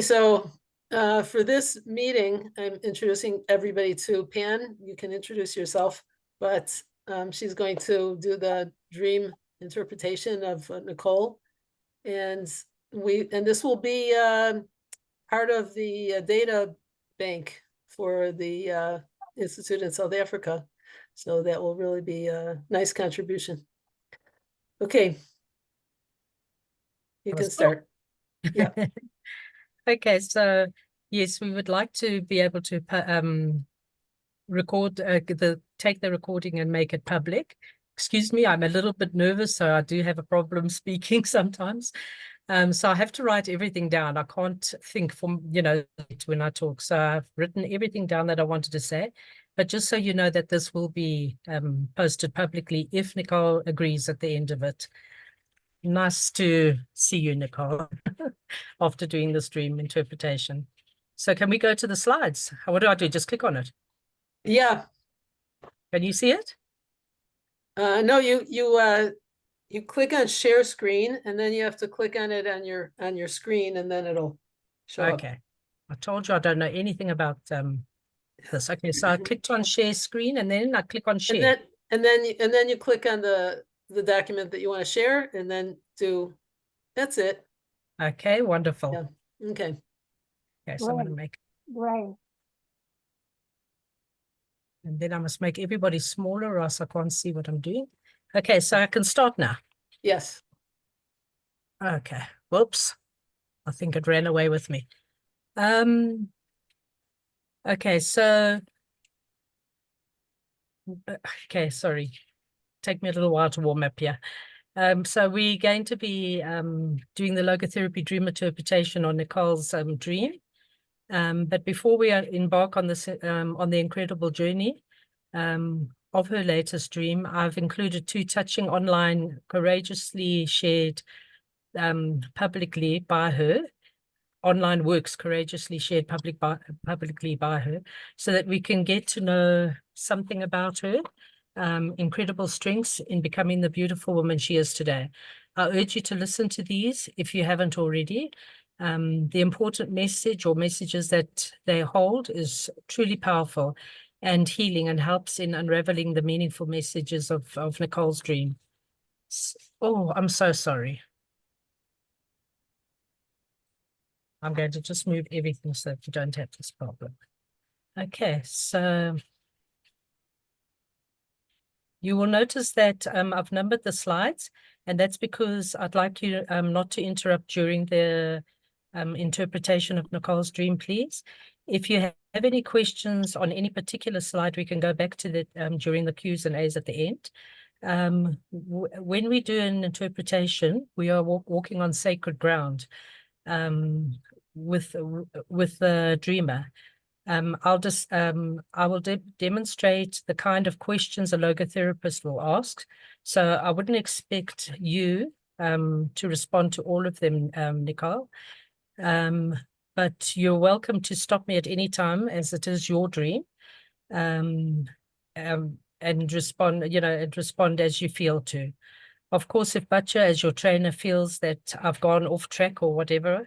So for this meeting, I'm introducing everybody to Pan. You can introduce yourself, but she's going to do the dream interpretation of Nicole. And this will be part of the data bank for the Institute in South Africa. So that will really be a nice contribution. Okay. You can start. Yeah. Okay, so yes, we would like to be able to record take the recording and make it public. Excuse me, I'm a little bit nervous, so I do have a problem speaking sometimes. So I have to write everything down. I can't think when I talk. So I've written everything down that I wanted to say. But just so you know that this will be posted publicly if Nicole agrees at the end of it. Nice to see you, Nicole, after doing this dream interpretation. So can we go to the slides? What do I do? Just click on it. Yeah. Can you see it? No, you click on share screen, and then you have to click on it on your screen, and then it'll show up. Okay. I told you I don't know anything about this. Okay, so I clicked on share screen, and then I click on share. And then you click on the document that you want to share, and then that's it. Okay, wonderful. Yeah. Okay. Okay, so I'm going to make right. And then I must make everybody smaller or else I can't see what I'm doing. Okay, so I can start now. Yes. Okay. Whoops. I think it ran away with me. Okay, so sorry. Take me a little while to warm up here. So we're going to be doing the logotherapy dream interpretation on Nicole's dream. But before we embark on this on the incredible journey of her latest dream, I've included 2 touching online, courageously shared publicly by her, online works courageously shared publicly by her, so that we can get to know something about her incredible strengths in becoming the beautiful woman she is today. I urge you to listen to these if you haven't already. The important message or messages that they hold is truly powerful and healing, and helps in unraveling the meaningful messages of Nicole's dream. Oh, I'm so sorry. I'm going to just move everything so that you don't have this problem. Okay, so you will notice that I've numbered the slides, and that's because I'd like you not to interrupt during the interpretation of Nicole's dream, please. If you have any questions on any particular slide, we can go back to that during the Q's and A's at the end. When we do an interpretation, we are walking on sacred ground with the dreamer. I will demonstrate the kind of questions a logotherapist will ask. So I wouldn't expect you to respond to all of them, Nicole. But you're welcome to stop me at any time, as it is your dream, and respond as you feel to. Of course, if Batya, as your trainer, feels that I've gone off track or whatever,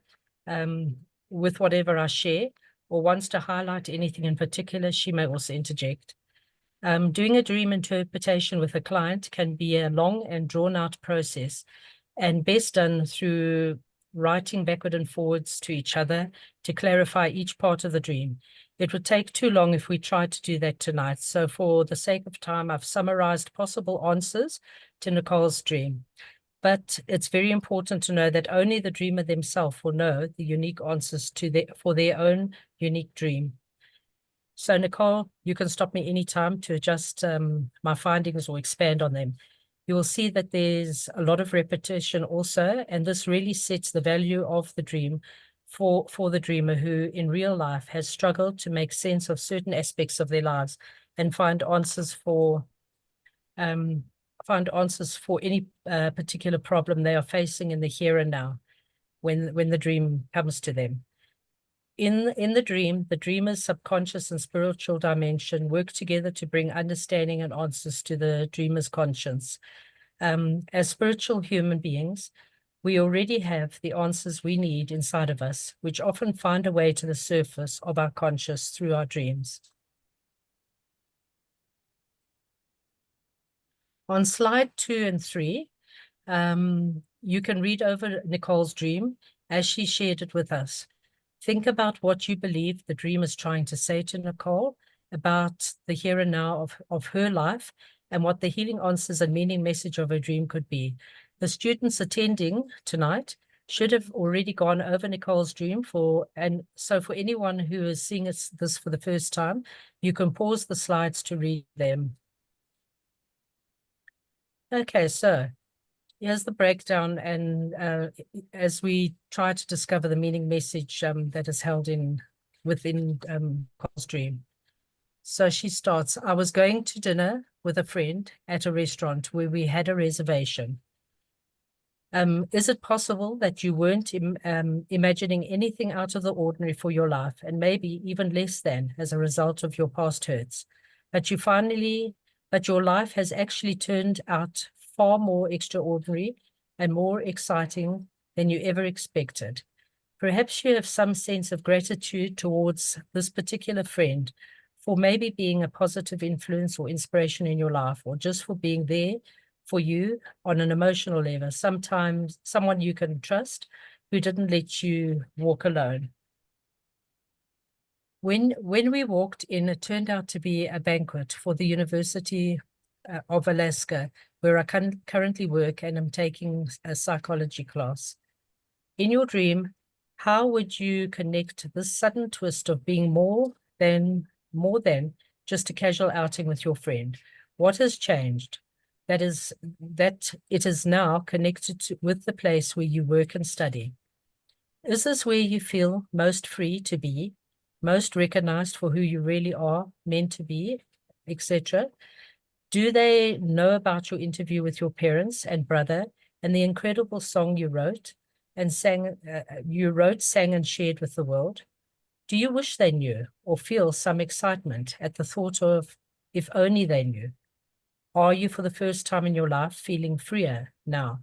with whatever I share, or wants to highlight anything in particular, she may also interject. Doing a dream interpretation with a client can be a long and drawn-out process, and best done through writing backward and forwards to each other to clarify each part of the dream. It would take too long if we tried to do that tonight. So for the sake of time, I've summarized possible answers to Nicole's dream. But it's very important to know that only the dreamer themselves will know the unique answers for their own unique dream. So Nicole, you can stop me anytime to adjust my findings or expand on them. You will see that there's a lot of repetition also, and this really sets the value of the dream for the dreamer, who in real life has struggled to make sense of certain aspects of their lives and find answers for any particular problem they are facing in the here and now when the dream comes to them. In the dream, the dreamer's subconscious and spiritual dimension work together to bring understanding and answers to the dreamer's conscience. As spiritual human beings, We already have the answers we need inside of us, which often find a way to the surface of our conscious through our dreams. On slide 2 and 3, you can read over Nicole's dream as she shared it with us. Think about what you believe the dream is trying to say to Nicole about the here and now of her life and what the healing answers and meaning message of her dream could be. The students attending tonight should have already gone over Nicole's dream and so for anyone who is seeing this for the first time, you can pause the slides to read them. Okay, so here's the breakdown, and as we try to discover the meaning message that is held within Nicole's dream. So she starts, I was going to dinner with a friend at a restaurant where we had a reservation. Is it possible that you weren't imagining anything out of the ordinary for your life, and maybe even less than as a result of your past hurts, but your life has actually turned out far more extraordinary and more exciting than you ever expected? Perhaps you have some sense of gratitude towards this particular friend for maybe being a positive influence or inspiration in your life, or just for being there for you on an emotional level. Sometimes someone you can trust who didn't let you walk alone. When we walked in, it turned out to be a banquet for the University of Alaska, where I currently work and I'm taking a psychology class. In your dream, how would you connect this sudden twist of being more than just a casual outing with your friend? What has changed? That it is now connected with the place where you work and study. Is this where you feel most free to be, most recognized for who you really are meant to be, etc.? Do they know about your interview with your parents and brother and the incredible song you wrote and sang, sang and shared with the world? Do you wish they knew or feel some excitement at the thought of if only they knew? Are you, for the first time in your life, feeling freer now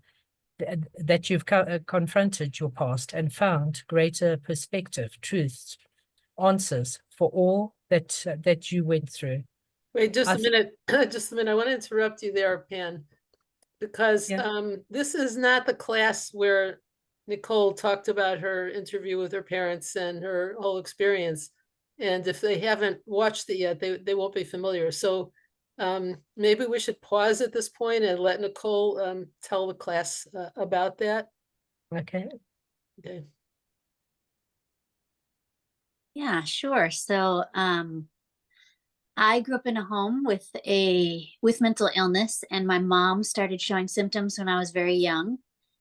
that you've confronted your past and found greater perspective, truths, answers for all that you went through? Wait, just a minute. Just a minute. I want to interrupt you there, Pan, because this is not the class where Nicole talked about her interview with her parents and her whole experience. And if they haven't watched it yet, they won't be familiar. So maybe we should pause at this point and let Nicole tell the class about that. Okay. Okay. Yeah, sure. So I grew up in a home with mental illness, and my mom started showing symptoms when I was very young.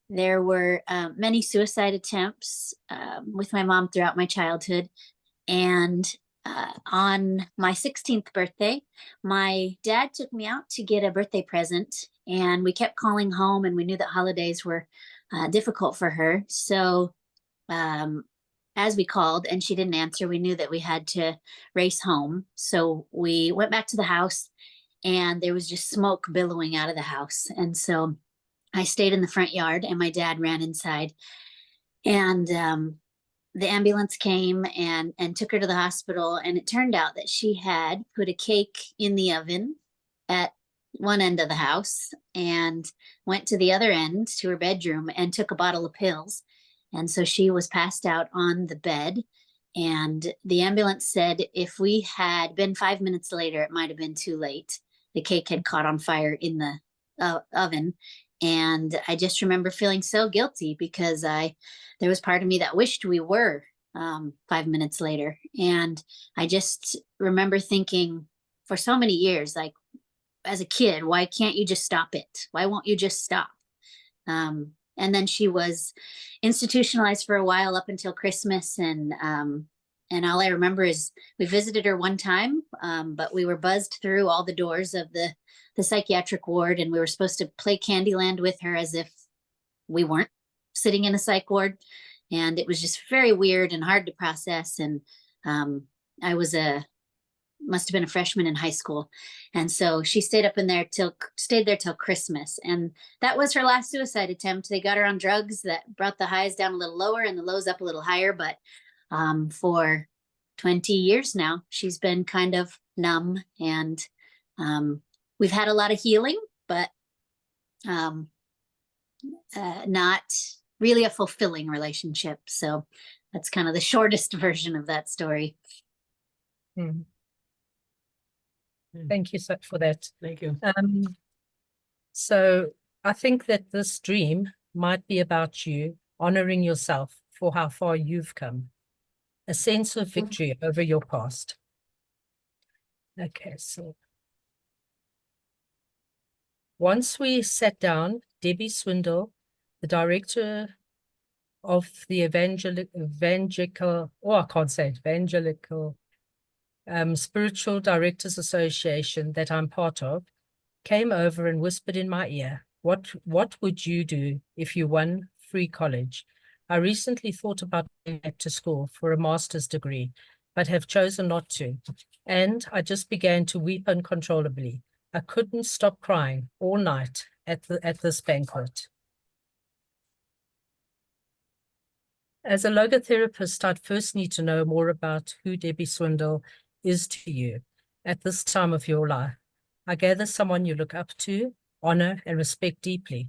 There were many suicide attempts with my mom throughout my childhood. And on my 16th birthday, my dad took me out to get a birthday present, and we kept calling home, and we knew that holidays were difficult for her. So as we called and she didn't answer, we knew that we had to race home. So we went back to the house, and there was just smoke billowing out of the house. And so I stayed in the front yard, and my dad ran inside, and the ambulance came and took her to the hospital. And it turned out that she had put a cake in the oven at one end of the house and went to the other end to her bedroom and took a bottle of pills. And so she was passed out on the bed. And the ambulance said if we had been 5 minutes later, it might have been too late. The cake had caught on fire in the oven. And I just remember feeling so guilty because there was part of me that wished we were 5 minutes later. And I just remember thinking for so many years, like as a kid, why can't you just stop it? Why won't you just stop? And then she was institutionalized for a while up until Christmas. And all I remember is we visited her one time, but we were buzzed through all the doors of the psychiatric ward, and we were supposed to play Candyland with her as if we weren't sitting in a psych ward. And it was just very weird and hard to process. And I was a must have been a freshman in high school. And so she stayed there till Christmas. And that was her last suicide attempt. They got her on drugs that brought the highs down a little lower and the lows up a little higher. But for 20 years now, she's been kind of numb, and we've had a lot of healing, but not really a fulfilling relationship. So that's kind of the shortest version of that story. Mm. Thank you for that. Thank you. So I think that this dream might be about you honoring yourself for how far you've come, a sense of victory over your past. Okay, so once we sat down, Debbie Swindle, the director of the Evangelical Spiritual Directors Association that I'm part of, came over and whispered in my ear, what would you do if you won free college? I recently thought about going back to school for a master's degree, but have chosen not to. And I just began to weep uncontrollably. I couldn't stop crying all night at this banquet. As a logotherapist, I'd first need to know more about who Debbie Swindle is to you at this time of your life. I gather someone you look up to, honor, and respect deeply.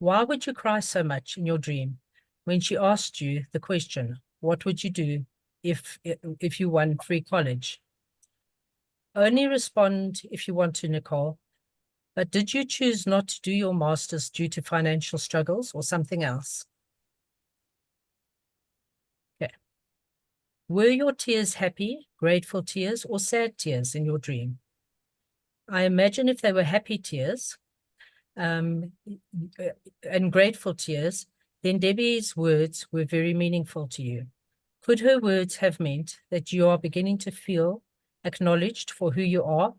Why would you cry so much in your dream when she asked you the question, what would you do if you won free college? Only respond if you want to, Nicole. But did you choose not to do your master's due to financial struggles or something else? Okay. Were your tears happy, grateful tears, or sad tears in your dream? I imagine if they were happy tears and grateful tears, then Debbie's words were very meaningful to you. Could her words have meant that you are beginning to feel acknowledged for who you are,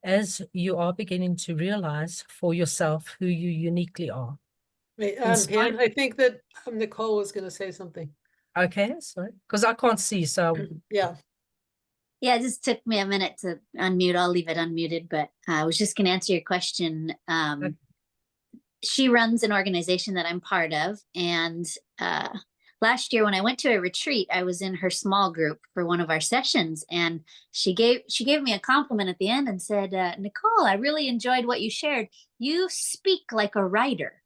as you are beginning to realize for yourself who you uniquely are? Wait, Pam, I think that Nicole was going to say something. Okay, sorry, because I can't see, so. Yeah. Yeah, it just took me a minute to unmute. I'll leave it unmuted, but I was just going to answer your question. Okay. She runs an organization that I'm part of, and last year when I went to a retreat, I was in her small group for one of our sessions, and she gave me a compliment at the end and said, Nicole, I really enjoyed what you shared. You speak like a writer.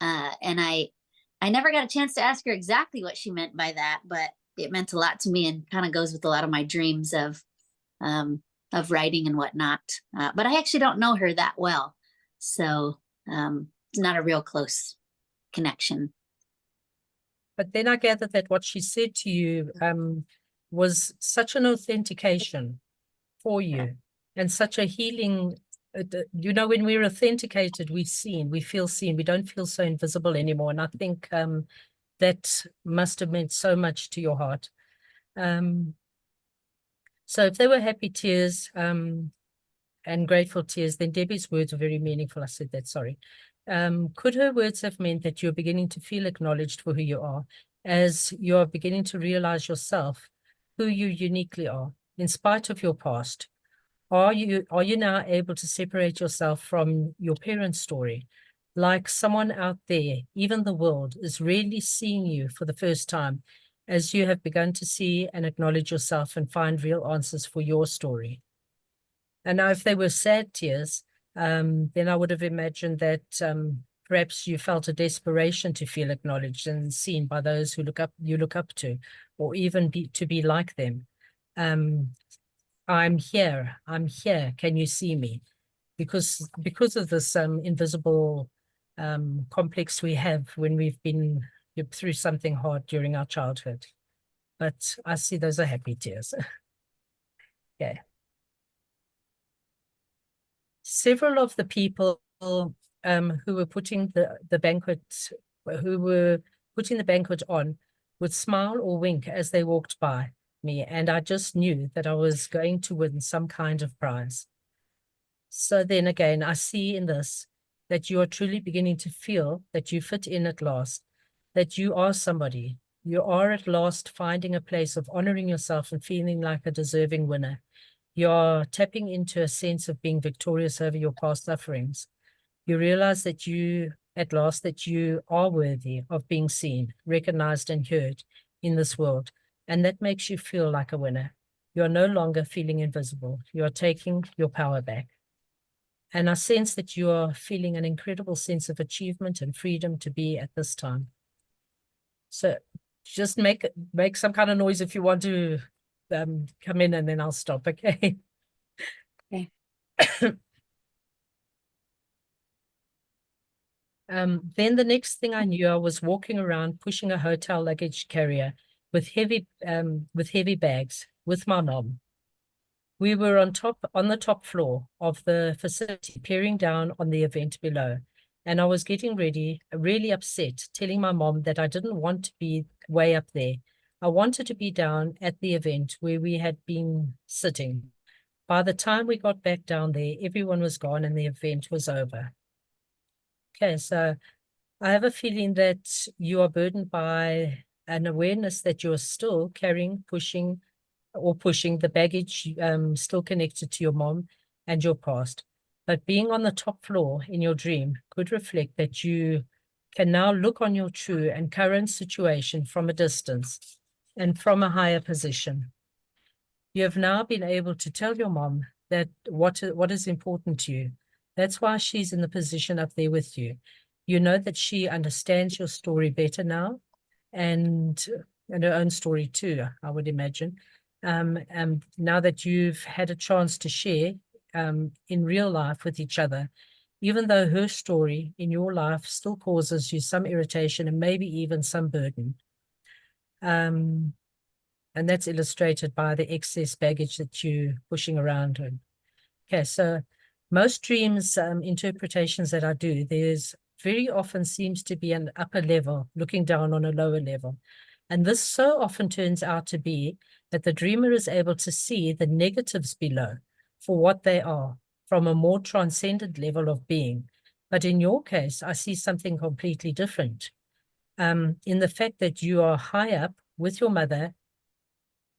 And I never got a chance to ask her exactly what she meant by that, but it meant a lot to me and kind of goes with a lot of my dreams of writing and whatnot. But I actually don't know her that well, so it's not a real close connection. But then I gather that what she said to you was such an authentication for you and such a healing. You know, when we're authenticated, we're seen, we feel seen, we don't feel so invisible anymore. And I think that must have meant so much to your heart. So if they were happy tears and grateful tears, then Debbie's words were very meaningful. I said that, sorry. Could her words have meant that you're beginning to feel acknowledged for who you are, as you're beginning to realize yourself who you uniquely are, in spite of your past? Are you now able to separate yourself from your parents' story? Like someone out there, even the world, is really seeing you for the first time, as you have begun to see and acknowledge yourself and find real answers for your story. And now if they were sad tears, then I would have imagined that perhaps you felt a desperation to feel acknowledged and seen by those who you look up to, or even to be like them. I'm here, can you see me? Because of this invisible complex we have when we've been through something hard during our childhood. But I see those are happy tears. Okay. Several of the people who were putting the banquet on would smile or wink as they walked by me, and I just knew that I was going to win some kind of prize. So then again, I see in this that you are truly beginning to feel that you fit in at last, that you are somebody. You are at last finding a place of honoring yourself and feeling like a deserving winner. you're tapping into a sense of being victorious over your past sufferings. You realize that at last, that you are worthy of being seen, recognized, and heard in this world. And that makes you feel like a winner. You are no longer feeling invisible. You are taking your power back. And I sense that you are feeling an incredible sense of achievement and freedom to be at this time. So just make some kind of noise if you want to come in, and then I'll stop, okay? Okay. Then the next thing I knew, I was walking around pushing a hotel luggage carrier with heavy bags with my mom. We were on the top floor of the facility, peering down on the event below. And I was getting ready, really upset, telling my mom that I didn't want to be way up there. I wanted to be down at the event where we had been sitting. By the time we got back down there, everyone was gone and the event was over. Okay, so I have a feeling that you are burdened by an awareness that you're still carrying, pushing the baggage still connected to your mom and your past. But being on the top floor in your dream could reflect that you can now look on your true and current situation from a distance and from a higher position. You have now been able to tell your mom that what is important to you. That's why she's in the position up there with you. You know that she understands your story better now, and her own story too, I would imagine. Now that you've had a chance to share in real life with each other, even though her story in your life still causes you some irritation and maybe even some burden. And that's illustrated by the excess baggage that you're pushing around her. Okay, so most dreams interpretations that I do, there's very often seems to be an upper level looking down on a lower level. And this so often turns out to be that the dreamer is able to see the negatives below for what they are from a more transcendent level of being. But in your case, I see something completely different. In the fact that you are high up with your mother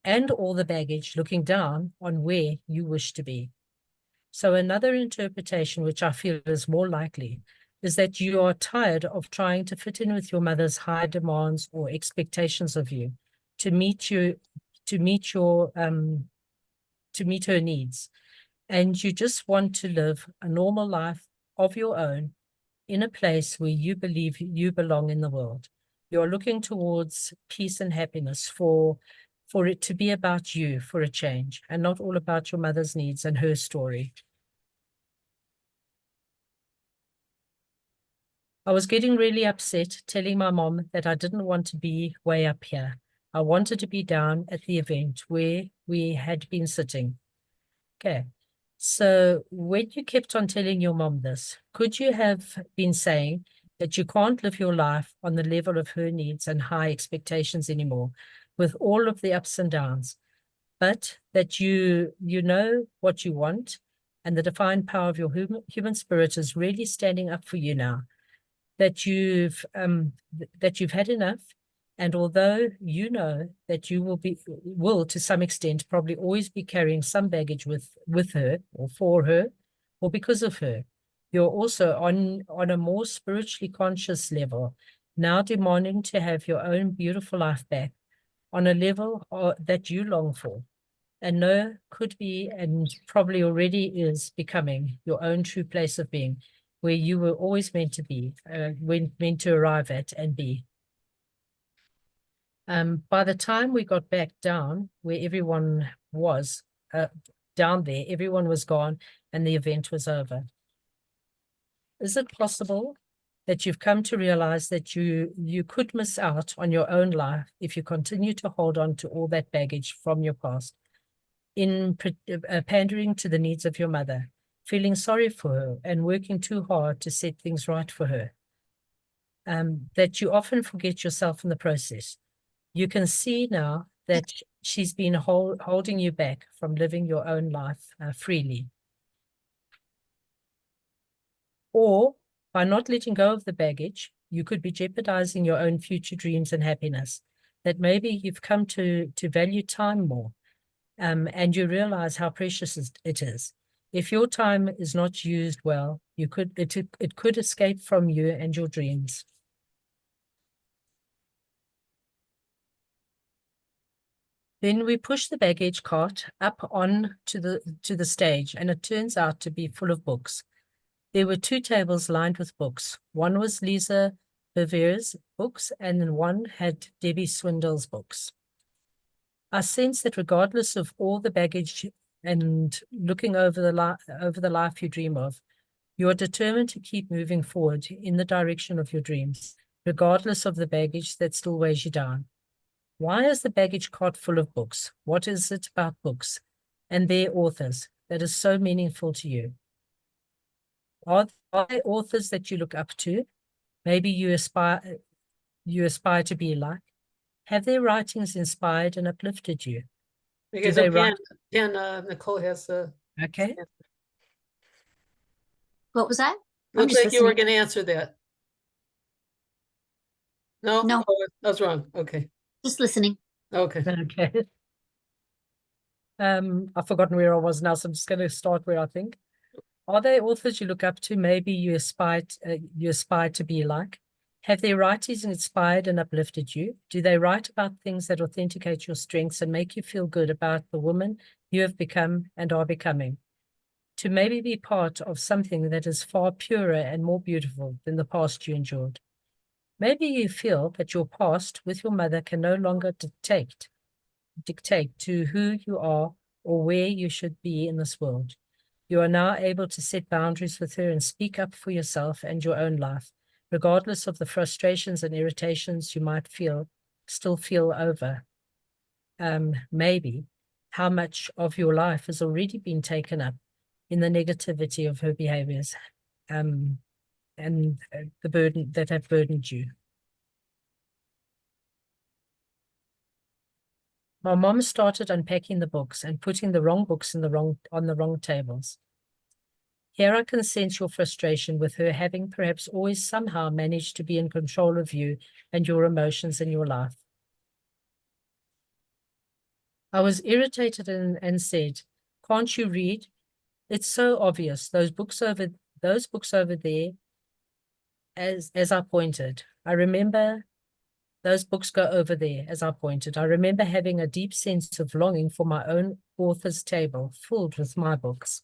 and all the baggage looking down on where you wish to be. So another interpretation, which I feel is more likely, is that you are tired of trying to fit in with your mother's high demands or expectations of you to meet her needs. And you just want to live a normal life of your own in a place where you believe you belong in the world. You're looking towards peace and happiness for it to be about you for a change and not all about your mother's needs and her story. I was getting really upset, telling my mom that I didn't want to be way up here. I wanted to be down at the event where we had been sitting. Okay. So when you kept on telling your mom this, could you have been saying that you can't live your life on the level of her needs and high expectations anymore, with all of the ups and downs, but that you know what you want, and the divine power of your human spirit is really standing up for you now, that you've had enough, and although you know that you will to some extent probably always be carrying some baggage with her or for her or because of her, you're also on a more spiritually conscious level now, demanding to have your own beautiful life back on a level that you long for and know could be and probably already is becoming your own true place of being, where you were always meant to be, meant to arrive at and be. By the time we got back down where everyone was, down there, everyone was gone and the event was over. Is it possible that you've come to realize that you could miss out on your own life if you continue to hold on to all that baggage from your past, in pandering to the needs of your mother, feeling sorry for her and working too hard to set things right for her, that you often forget yourself in the process? You can see now that she's been holding you back from living your own life freely. Or by not letting go of the baggage, you could be jeopardizing your own future dreams and happiness, that maybe you've come to value time more, and you realize how precious it is. If your time is not used well, it could escape from you and your dreams. Then we push the baggage cart up on to the stage, and it turns out to be full of books. There were 2 tables lined with books. One was Lisa Bevere's books, and then one had Debbie Swindle's books. I sense that regardless of all the baggage and looking over the life you dream of, you are determined to keep moving forward in the direction of your dreams, regardless of the baggage that still weighs you down. Why is the baggage cart full of books? What is it about books and their authors that is so meaningful to you? Are there authors that you look up to? Maybe you aspire to be like? Have their writings inspired and uplifted you? Because they Nicole has the. Okay. What was that? I'm Looks just like you were listening. going to answer that. No? No. Oh, I was wrong. Okay. Just listening. Okay. Okay. I've forgotten where I was now, so I'm just going to start where I think. Are there authors you look up to? Maybe you aspire to be like? Have their writings inspired and uplifted you? Do they write about things that authenticate your strengths and make you feel good about the woman you have become and are becoming? To maybe be part of something that is far purer and more beautiful than the past you endured. Maybe you feel that your past with your mother can no longer dictate to who you are or where you should be in this world. You are now able to set boundaries with her and speak up for yourself and your own life, regardless of the frustrations and irritations you might still feel over. Maybe how much of your life has already been taken up in the negativity of her behaviors, and the burden that have burdened you. My mom started unpacking the books and putting the wrong books on the wrong tables. Here I can sense your frustration with her having perhaps always somehow managed to be in control of you and your emotions in your life. I was irritated and said, "Can't you read? It's so obvious. Those books over there," as I pointed. I remember those books go over there, as I pointed. I remember having a deep sense of longing for my own author's table filled with my books.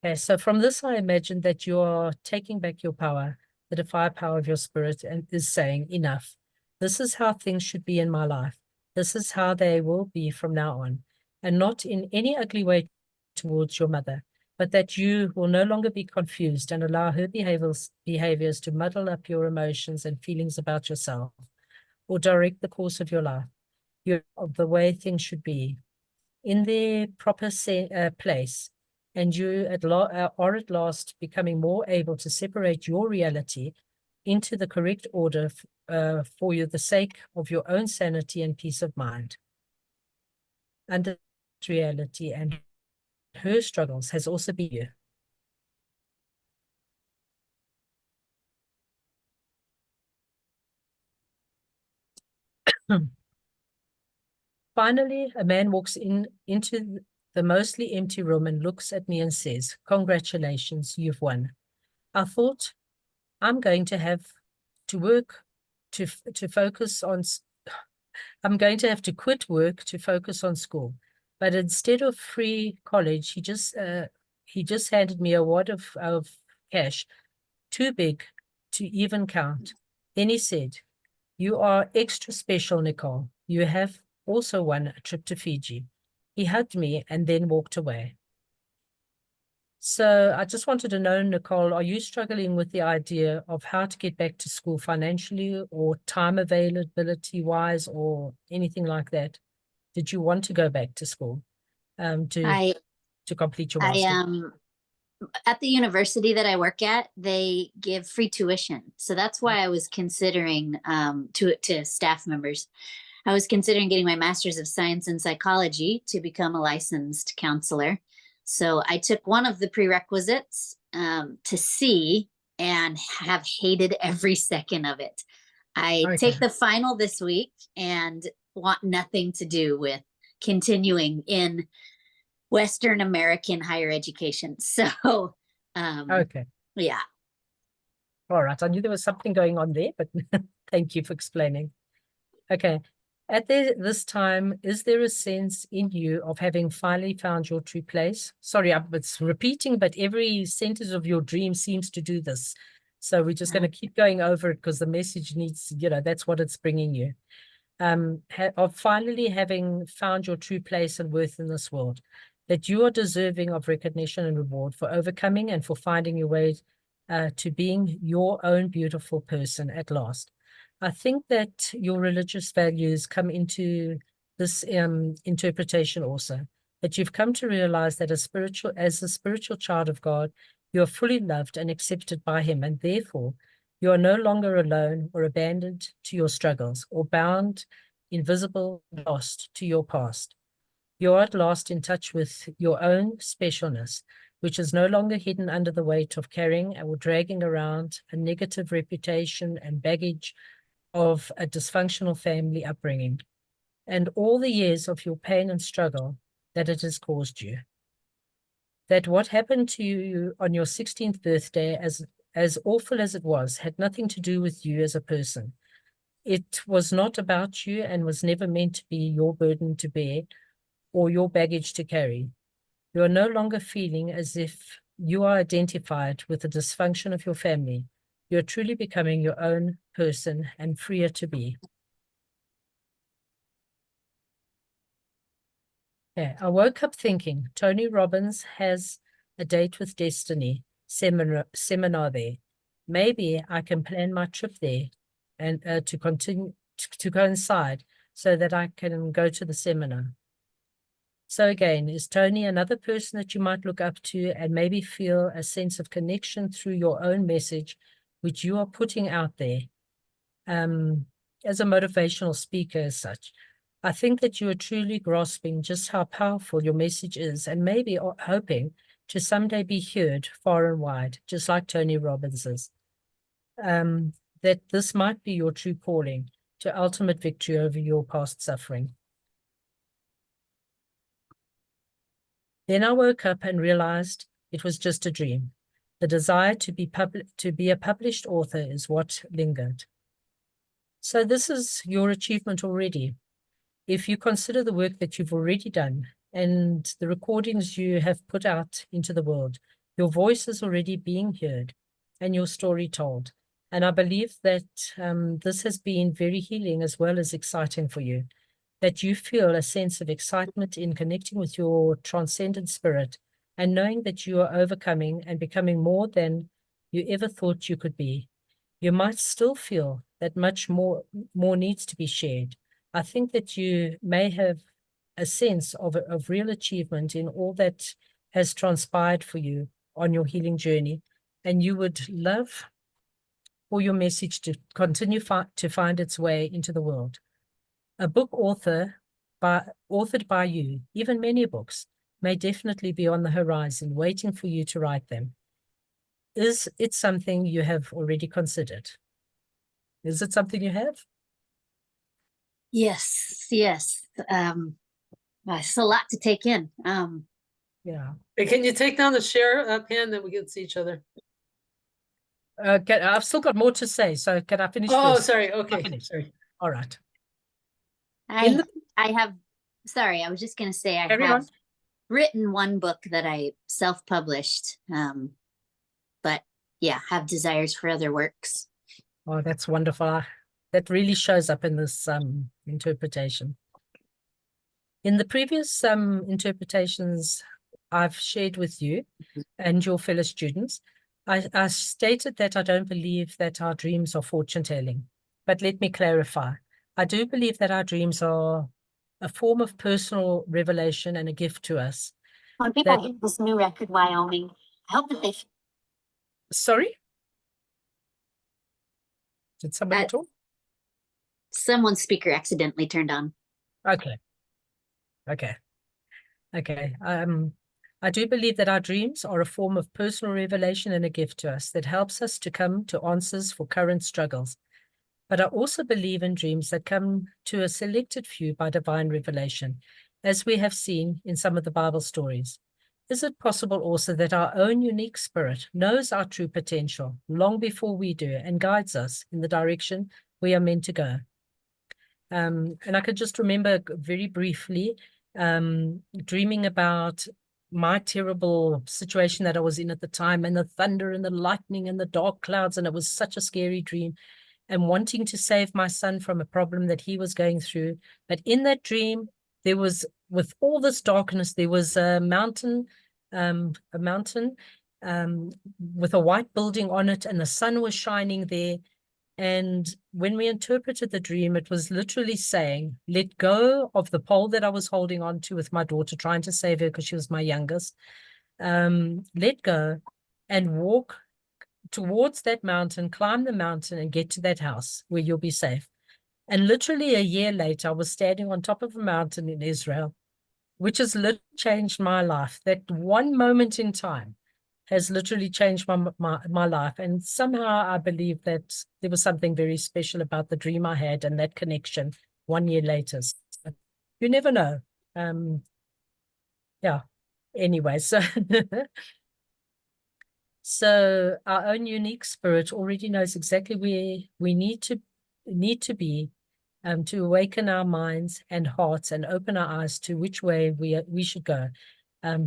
Okay, so from this, I imagine that you are taking back your power, the defied power of your spirit, and is saying, enough. This is how things should be in my life. This is how they will be from now on, and not in any ugly way towards your mother, but that you will no longer be confused and allow her behaviors to muddle up your emotions and feelings about yourself, or direct the course of your life, of the way things should be, in their proper place. And you are at last becoming more able to separate your reality into the correct order for you, the sake of your own sanity and peace of mind. And reality and her struggles has also been you. Finally, a man walks into the mostly empty room and looks at me and says, "Congratulations, you've won." I thought, I'm going to have to work to focus on, I'm going to have to quit work to focus on school. But instead of free college, he just handed me a wad of cash, too big to even count. Then he said, "You are extra special, Nicole. You have also won a trip to Fiji." He hugged me and then walked away. So I just wanted to know, Nicole, are you struggling with the idea of how to get back to school financially or time availability wise or anything like that? Did you want to go back to school to complete your master's? At the university that I work at, they give free tuition. So that's why I was considering to staff members. I was considering getting my master's of science in psychology to become a licensed counselor. So I took one of the prerequisites to see and have hated every second of it. I take the final this week and want nothing to do with continuing in Western American higher education. So, Okay. yeah. All right. I knew there was something going on there, but thank you for explaining. Okay. At this time, is there a sense in you of having finally found your true place? Sorry, it's repeating, but every sentence of your dream seems to do this. So we're just going to keep going over it because the message needs, that's what it's bringing you. Of finally having found your true place and worth in this world, that you are deserving of recognition and reward for overcoming and for finding your way to being your own beautiful person at last. I think that your religious values come into this interpretation also, that you've come to realize that as a spiritual child of God, you are fully loved and accepted by him, and therefore you are no longer alone or abandoned to your struggles or bound, invisible, lost to your past. You are at last in touch with your own specialness, which is no longer hidden under the weight of carrying or dragging around a negative reputation and baggage of a dysfunctional family upbringing, and all the years of your pain and struggle that it has caused you. That what happened to you on your 16th birthday, as awful as it was, had nothing to do with you as a person. It was not about you and was never meant to be your burden to bear or your baggage to carry. You are no longer feeling as if you are identified with the dysfunction of your family. You're truly becoming your own person and freer to be. Yeah, I woke up thinking Tony Robbins has a date with destiny seminar there. Maybe I can plan my trip there and to continue to coincide so that I can go to the seminar. So again, is Tony another person that you might look up to and maybe feel a sense of connection through your own message, which you are putting out there as a motivational speaker as such? I think that you are truly grasping just how powerful your message is and maybe hoping to someday be heard far and wide, just like Tony Robbins is. That this might be your true calling to ultimate victory over your past suffering. Then I woke up and realized it was just a dream. The desire to be a published author is what lingered. So this is your achievement already. If you consider the work that you've already done and the recordings you have put out into the world, your voice is already being heard and your story told. And I believe that this has been very healing as well as exciting for you, that you feel a sense of excitement in connecting with your transcendent spirit and knowing that you are overcoming and becoming more than you ever thought you could be. You might still feel that much more needs to be shared. I think that you may have a sense of real achievement in all that has transpired for you on your healing journey, and you would love for your message to continue to find its way into the world. A book authored by you, even many books, may definitely be on the horizon, waiting for you to write them. Is it something you have already considered? Is it something you have? Yes. It's a lot to take in. Yeah. Hey, can you take down the share pen that we can see each other? I've still got more to say, so can I finish Oh, first? sorry. Okay, sorry. All right. I have, sorry, I was just going to say I have written one book that I self-published, but yeah, have desires for other works. Oh, that's wonderful. That really shows up in this interpretation. In the previous interpretations I've shared with you and your fellow students, I stated that I don't believe that our dreams are fortune telling. But let me clarify. I do believe that our dreams are a form of personal revelation and a gift to us. When people hear this new record, Wyoming, I hope that they... Sorry? Did somebody talk? Someone's speaker accidentally turned on. Okay. I do believe that our dreams are a form of personal revelation and a gift to us that helps us to come to answers for current struggles. But I also believe in dreams that come to a selected few by divine revelation. as we have seen in some of the Bible stories? Is it possible also that our own unique spirit knows our true potential long before we do and guides us in the direction we are meant to go? And I could just remember very briefly dreaming about my terrible situation that I was in at the time, and the thunder and the lightning and the dark clouds, and it was such a scary dream, and wanting to save my son from a problem that he was going through. But in that dream, there was, with all this darkness, there was a mountain with a white building on it, and the sun was shining there. And when we interpreted the dream, it was literally saying, let go of the pole that I was holding on to with my daughter, trying to save her because she was my youngest. Let go and walk towards that mountain, climb the mountain and get to that house where you'll be safe. And literally a year later, I was standing on top of a mountain in Israel, which has literally changed my life. That one moment in time has literally changed my life. And somehow I believe that there was something very special about the dream I had and that connection 1 year later. So you never know. Yeah. Anyway, so our own unique spirit already knows exactly where we need to be to awaken our minds and hearts and open our eyes to which way we should go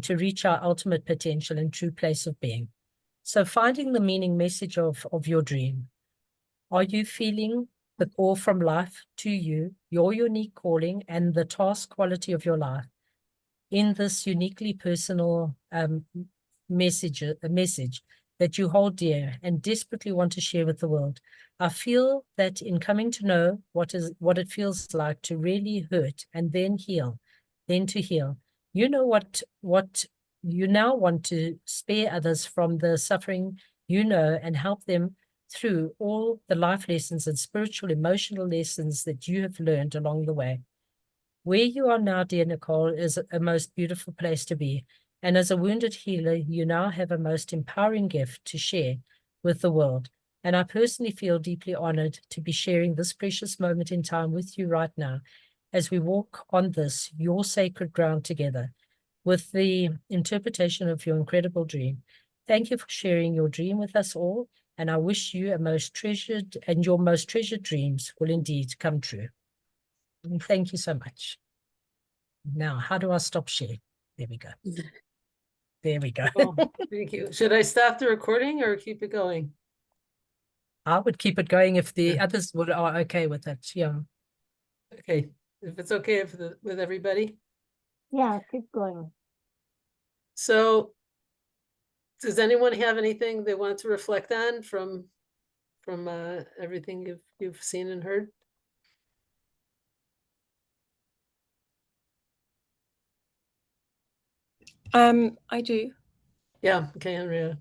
to reach our ultimate potential and true place of being. So finding the meaning message of your dream. Are you feeling the call from life to you, your unique calling, and the task quality of your life in this uniquely personal message that you hold dear and desperately want to share with the world? I feel that in coming to know what it feels like to really hurt and then heal, then to heal, you know what you now want to spare others from the suffering, and help them through all the life lessons and spiritual, emotional lessons that you have learned along the way. Where you are now, dear Nicole, is a most beautiful place to be. And as a wounded healer, you now have a most empowering gift to share with the world. And I personally feel deeply honored to be sharing this precious moment in time with you right now, as we walk on this, your sacred ground together, with the interpretation of your incredible dream. Thank you for sharing your dream with us all. And I wish you your most treasured dreams will indeed come true. And thank you so much. Now, how do I stop sharing? There we go. There we go. Oh, thank you. Should I stop the recording or keep it going? I would keep it going if the Yeah. others are okay with it. Yeah. Okay, if it's okay with everybody. Yeah, keep going. So does anyone have anything they want to reflect on from everything you've seen and heard? I do. Yeah, okay, Andrea.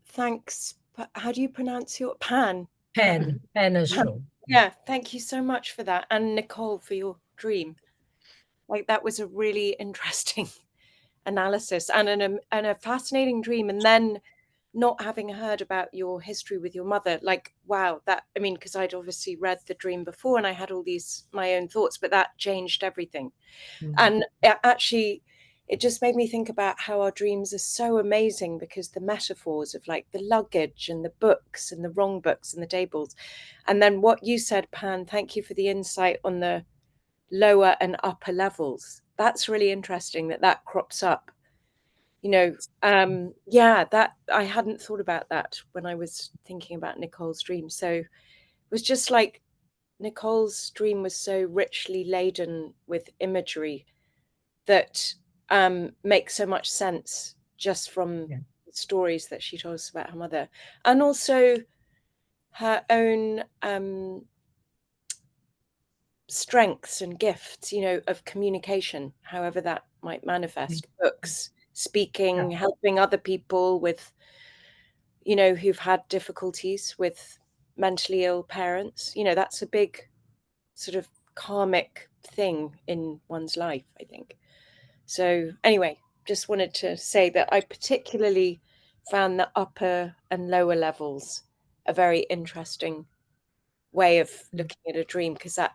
Thanks. How do you pronounce your Pan? Pan is sure. Yeah, thank you so much for that. And Nicole, for your dream. Like, that was a really interesting analysis and a fascinating dream. And then not having heard about your history with your mother, like, wow, because I'd obviously read the dream before and I had all these my own thoughts, but that changed everything. And it just made me think about how our dreams are so amazing, because the metaphors of like the luggage and the books and the wrong books and the tables. And then what you said, Pan, thank you for the insight on the lower and upper levels. That's really interesting that crops up. That I hadn't thought about that when I was thinking about Nicole's dream. So it was just like Nicole's dream was so richly laden with imagery that makes so much sense just from the stories that she told us about her mother, and also her own strengths and gifts, of communication, however that might manifest. Books, speaking, helping other people with, who've had difficulties with mentally ill parents. That's a big sort of karmic thing in one's life, I think. So anyway, just wanted to say that I particularly found the upper and lower levels a very interesting way of looking at a dream, because that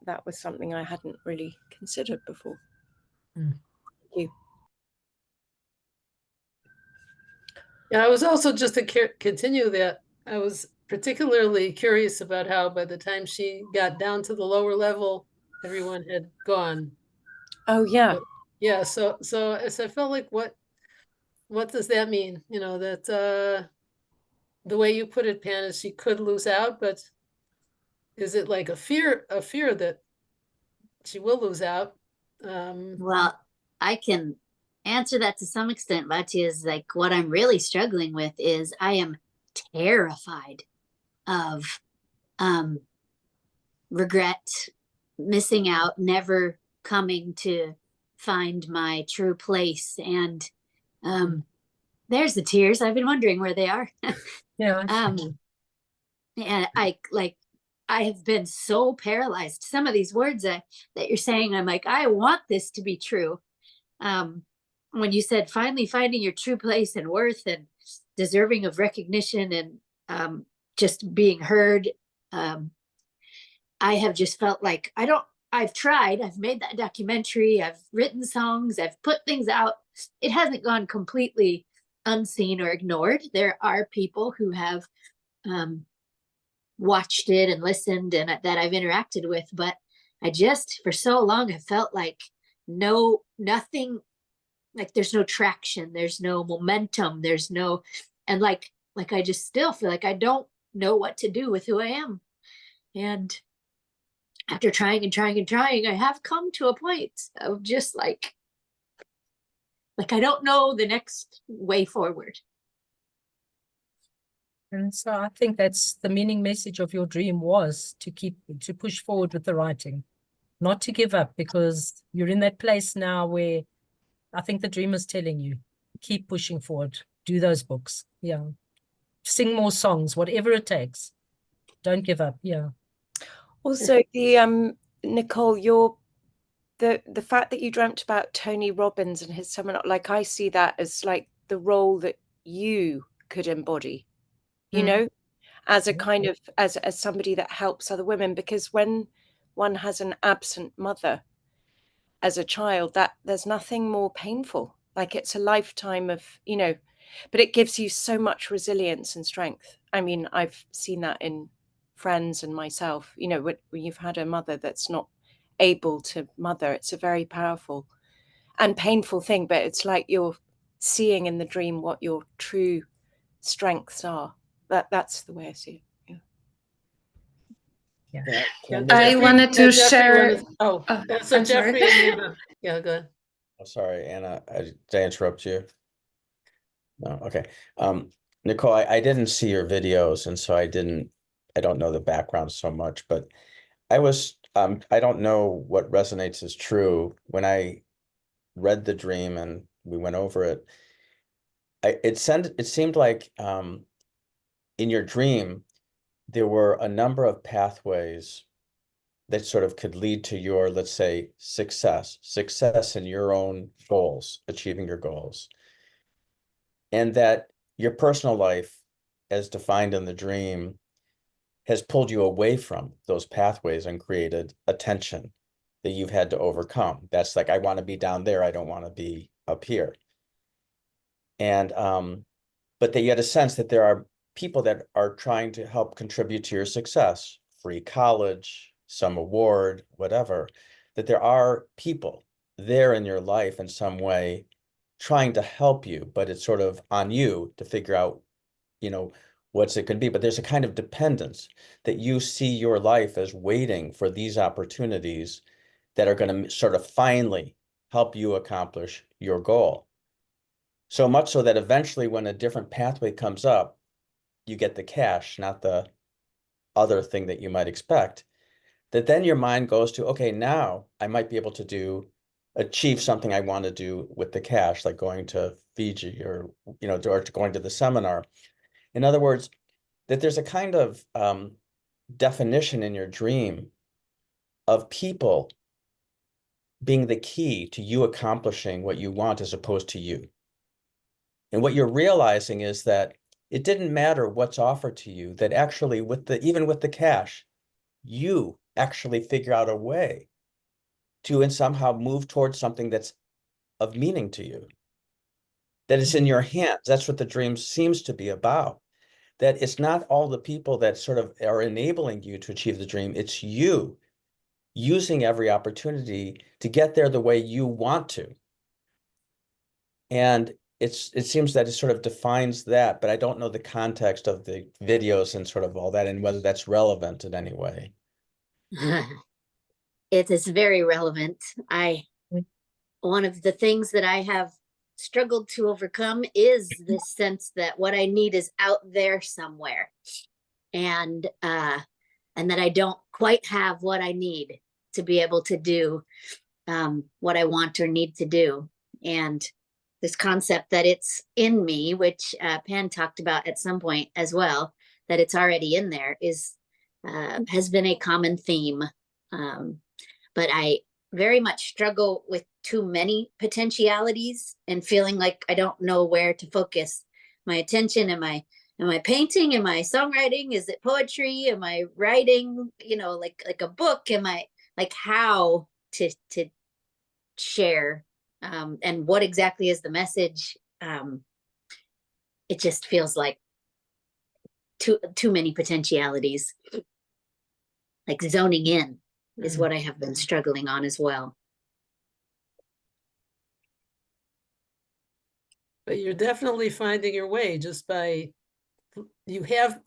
that was something I hadn't really considered before. Mm. Thank you. Yeah, I was also just to continue that. I was particularly curious about how by the time she got down to the lower level, everyone had gone. Oh yeah. But yeah, so as I felt like what does that mean? You know, that the way you put it, Pan, is she could lose out, but is it like a fear that she will lose out? Well, I can answer that to some extent, Batya, is like what I'm really struggling with is I am terrified of regret, missing out, never coming to find my true place. And there's the tears. I've been wondering where they are. Yeah. And I have been so paralyzed. Some of these words that you're saying, I'm like, I want this to be true. When you said finally finding your true place and worth and deserving of recognition and just being heard, I have just felt like I've tried, I've made that documentary, I've written songs, I've put things out. It hasn't gone completely unseen or ignored. There are people who have watched it and listened and that I've interacted with, but I just for so long have felt like nothing, like there's no traction, there's no momentum, there's no, and like I just still feel like I don't know what to do with who I am. And after trying and trying and trying, I have come to a point of just like I don't know the next way forward. And so I think that's the meaning message of your dream, was to push forward with the writing, not to give up, because you're in that place now where I think the dream is telling you, keep pushing forward, do those books. Yeah. Sing more songs, whatever it takes. Don't give up. Yeah. Also, the Nicole, the fact that you dreamt about Tony Robbins and his seminar, like I see that as like the role that you could embody, you know, as a kind of as somebody that helps other women, because when one has an absent mother as a child, that there's nothing more painful. Like it's a lifetime of, you know, but it gives you so much resilience and strength. I mean, I've seen that in friends and myself, you know, when you've had a mother that's not able to mother, it's a very powerful and painful thing, but it's like you're seeing in the dream what your true strengths are. That's the way I see it. Yeah. I wanted to share. So I'm Jeffrey sorry. and Anna. Yeah, go ahead. Oh, sorry, Anna, did I interrupt you? No, okay. Nicole, I didn't see your videos, and so I don't know the background so much, but I don't know what resonates as true. When I read the dream and we went over it, it seemed like in your dream, there were a number of pathways that sort of could lead to your, let's say, success in your own goals, achieving your goals. And that your personal life, as defined in the dream, has pulled you away from those pathways and created a tension that you've had to overcome. That's like, I want to be down there, I don't want to be up here. And but that you had a sense that there are people that are trying to help contribute to your success, free college, some award, whatever, that there are people there in your life in some way trying to help you, but it's sort of on you to figure out, you know, what's it can be. But there's a kind of dependence that you see your life as waiting for these opportunities that are going to sort of finally help you accomplish your goal. So much so that eventually when a different pathway comes up, you get the cash, not the other thing that you might expect, that then your mind goes to, okay, now I might be able to achieve something I want to do with the cash, like going to Fiji or, you know, or going to the seminar. In other words, that there's a kind of definition in your dream of people being the key to you accomplishing what you want as opposed to you. And what you're realizing is that it didn't matter what's offered to you, that actually even with the cash, you actually figure out a way to and somehow move towards something that's of meaning to you, that is in your hands. That's what the dream seems to be about. That it's not all the people that sort of are enabling you to achieve the dream. It's you using every opportunity to get there the way you want to. And it seems that it sort of defines that, but I don't know the context of the videos and sort of all that and whether that's relevant in any way. It is very relevant. One of the things that I have struggled to overcome is this sense that what I need is out there somewhere, and that I don't quite have what I need to be able to do what I want or need to do. And this concept that it's in me, which Pan talked about at some point as well, that it's already in there, is has been a common theme. But I very much struggle with too many potentialities and feeling like I don't know where to focus my attention. Am I painting? Am I songwriting? Is it poetry? Am I writing, like a book? Am I like how to share? And what exactly is the message? It just feels like too many potentialities. Like zoning in is what I have been struggling on as well. But you're definitely finding your way just by, you have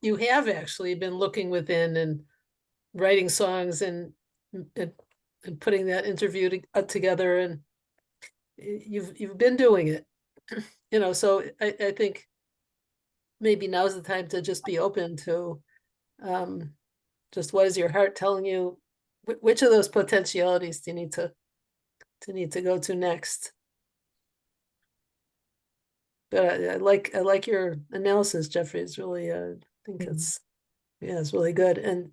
actually been looking within and writing songs and putting that interview together, and you've been doing it, so I think maybe now's the time to just be open to just what is your heart telling you, which of those potentialities do you need to go to next. But I like your analysis, Jeffrey. It's really I think it's really good. And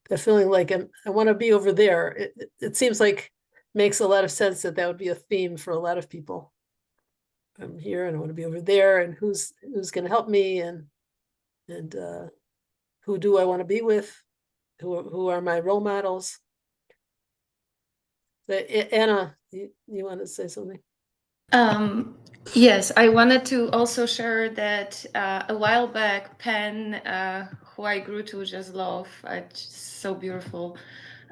the feeling like I want to be over there. It seems like makes a lot of sense that would be a theme for a lot of people. I'm here and I want to be over there, and who's going to help me, and who do I want to be with? Who are my role models? Anna, you want to say something? Yes, I wanted to also share that a while back, Pen, who I grew to just love, just so beautiful,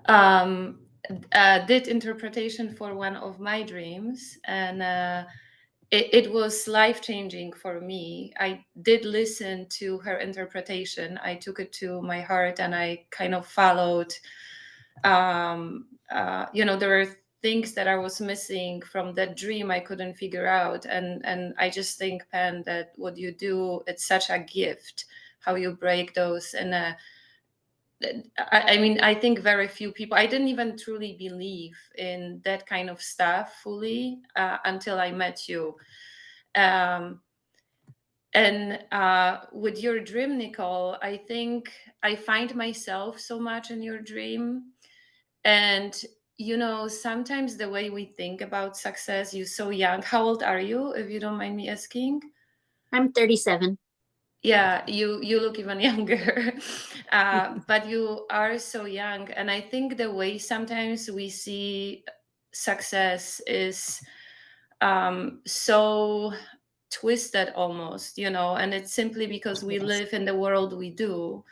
did interpretation for one of my dreams, and it was life-changing for me. I did listen to her interpretation. I took it to my heart and I kind of followed. There were things that I was missing from that dream I couldn't figure out. And I just think, Pen, that what you do, it's such a gift, how you break those. And I think very few people, I didn't even truly believe in that kind of stuff fully until I met you. With your dream, Nicole, I think I find myself so much in your dream. And, sometimes the way we think about success, you're so young. How old are you, if you don't mind me asking? I'm 37. Yeah, you look even younger, but you are so young. And I think the way sometimes we see success is so twisted almost, and it's simply because we live in the world we do.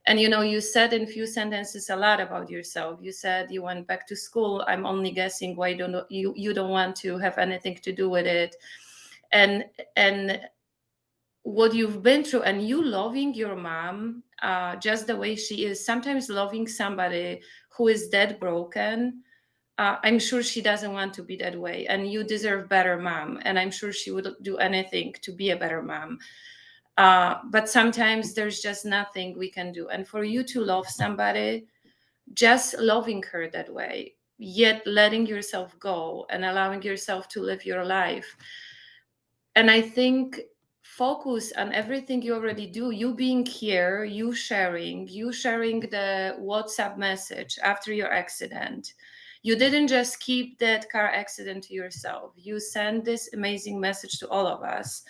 And you said in few sentences a lot about yourself. You said you went back to school. I'm only guessing why you don't want to have anything to do with it, and what you've been through, and you loving your mom just the way she is, sometimes loving somebody who is that broken. I'm sure she doesn't want to be that way, and you deserve better mom, and I'm sure she would do anything to be a better mom. But sometimes there's just nothing we can do. And for you to love somebody, just loving her that way, yet letting yourself go and allowing yourself to live your life. And I think focus on everything you already do, you being here, you sharing the WhatsApp message after your accident. You didn't just keep that car accident to yourself. You sent this amazing message to all of us.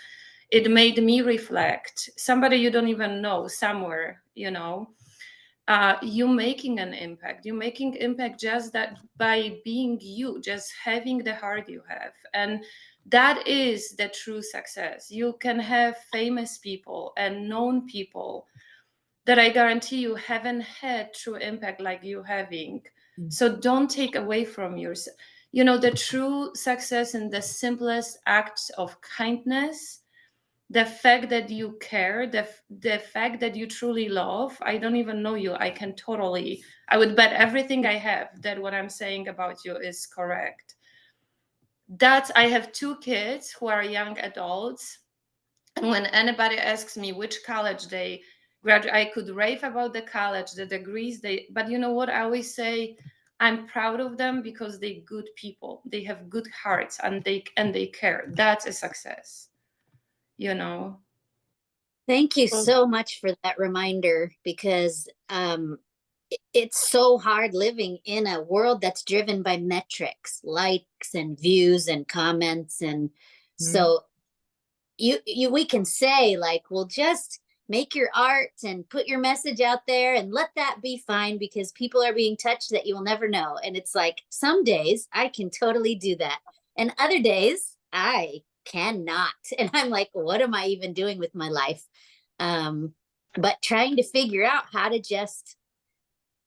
It made me reflect. Somebody you don't even know somewhere, you're making an impact. You're making impact just that by being you, just having the heart you have. And that is the true success. You can have famous people and known people that I guarantee you haven't had true impact like you having. So don't take away from yourself. You know, the true success in the simplest acts of kindness, the fact that you care, the fact that you truly love. I don't even know you. I would bet everything I have that what I'm saying about you is correct. I have 2 kids who are young adults. And when anybody asks me which college they graduate, I could rave about the college, the degrees but you know what? I always say, I'm proud of them because they're good people. They have good hearts and they care. That's a success, you know. Thank you Well- so much for that reminder, because it's so hard living in a world that's driven by metrics, likes and views and comments. And so we can say, like, well, just make your art and put your message out there and let that be fine because people are being touched that you will never know. And it's like, some days I can totally do that. And other days I cannot. And I'm like, what am I even doing with my life? But trying to figure out how to just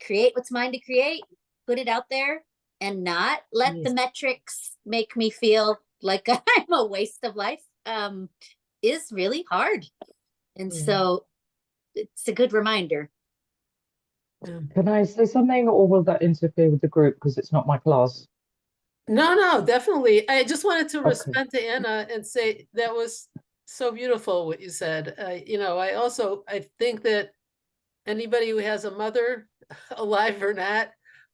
create what's mine to create, put it out there, and not let the metrics make me feel like I'm a waste of life, is really hard. And so it's a good reminder. Can I say something, or will that interfere with the group because it's not my class? No, definitely. I just wanted to Okay. respond to Anna and say that was so beautiful what you said. I think that anybody who has a mother, alive or not,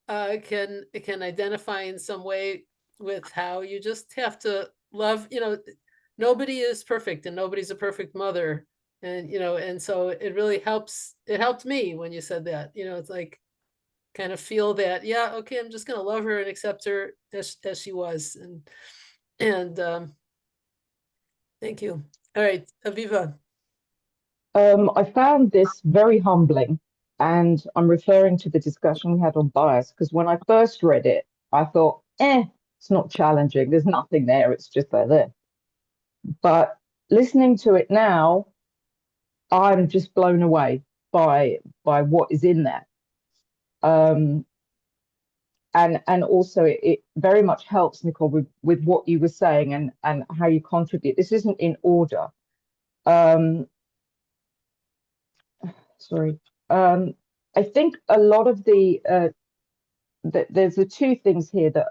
can identify in some way with how you just have to love. Nobody is perfect and nobody's a perfect mother. And so it really helps. It helped me when you said that. It's like, kind of feel that, yeah, okay, I'm just going to love her and accept her as she was. And thank you. All right, Aviva. I found this very humbling, and I'm referring to the discussion we had on bias, because when I first read it, I thought, it's not challenging. There's nothing there. It's just there. But listening to it now, I'm just blown away by what is in there. And also it very much helps, Nicole, with what you were saying and how you contribute. This isn't in order. Sorry. I think a lot of there's the 2 things here that,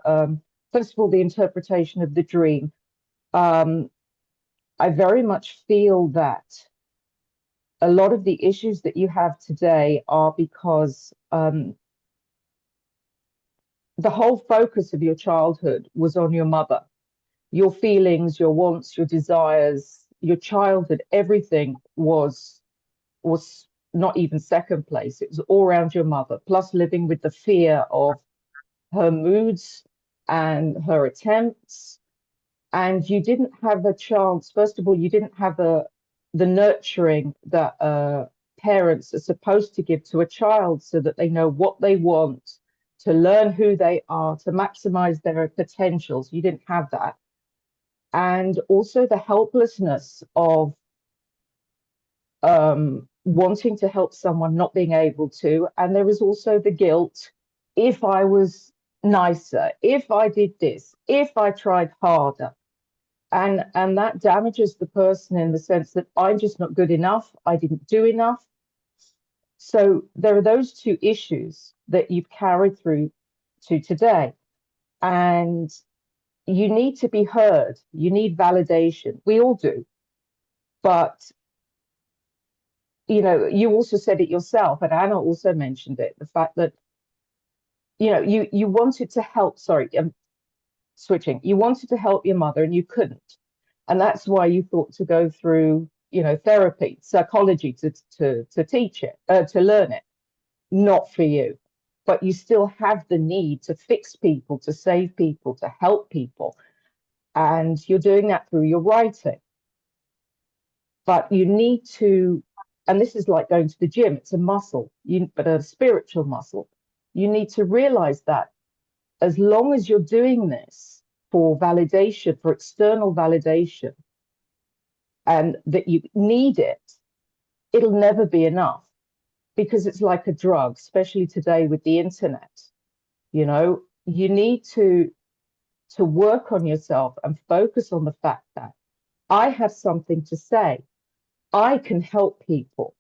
first of all, the interpretation of the dream. I very much feel that a lot of the issues that you have today are because the whole focus of your childhood was on your mother. Your feelings, your wants, your desires, your childhood, everything was not even second place. It was all around your mother, plus living with the fear of her moods and her attempts. And you didn't have a chance. First of all, you didn't have the nurturing that parents are supposed to give to a child so that they know what they want, to learn who they are, to maximize their potentials. You didn't have that. And also the helplessness of wanting to help someone, not being able to. And there was also the guilt. If I was nicer, if I did this, if I tried harder. And that damages the person in the sense that I'm just not good enough. I didn't do enough. So there are those 2 issues that you've carried through to today. And you need to be heard. You need validation. We all do. But, you also said it yourself, and Anna also mentioned it, the fact that, you wanted to help, switching. You wanted to help your mother and you couldn't. And that's why you thought to go through, therapy, psychology to teach it, to learn it. Not for you. But you still have the need to fix people, to save people, to help people. And you're doing that through your writing. But you need to and this is like going to the gym, it's a muscle, but a spiritual muscle. You need to realize that as long as you're doing this for validation, for external validation, and that you need it, it'll never be enough, because it's like a drug, especially today with the internet. You know, you need to work on yourself and focus on the fact that I have something to say. I can help people,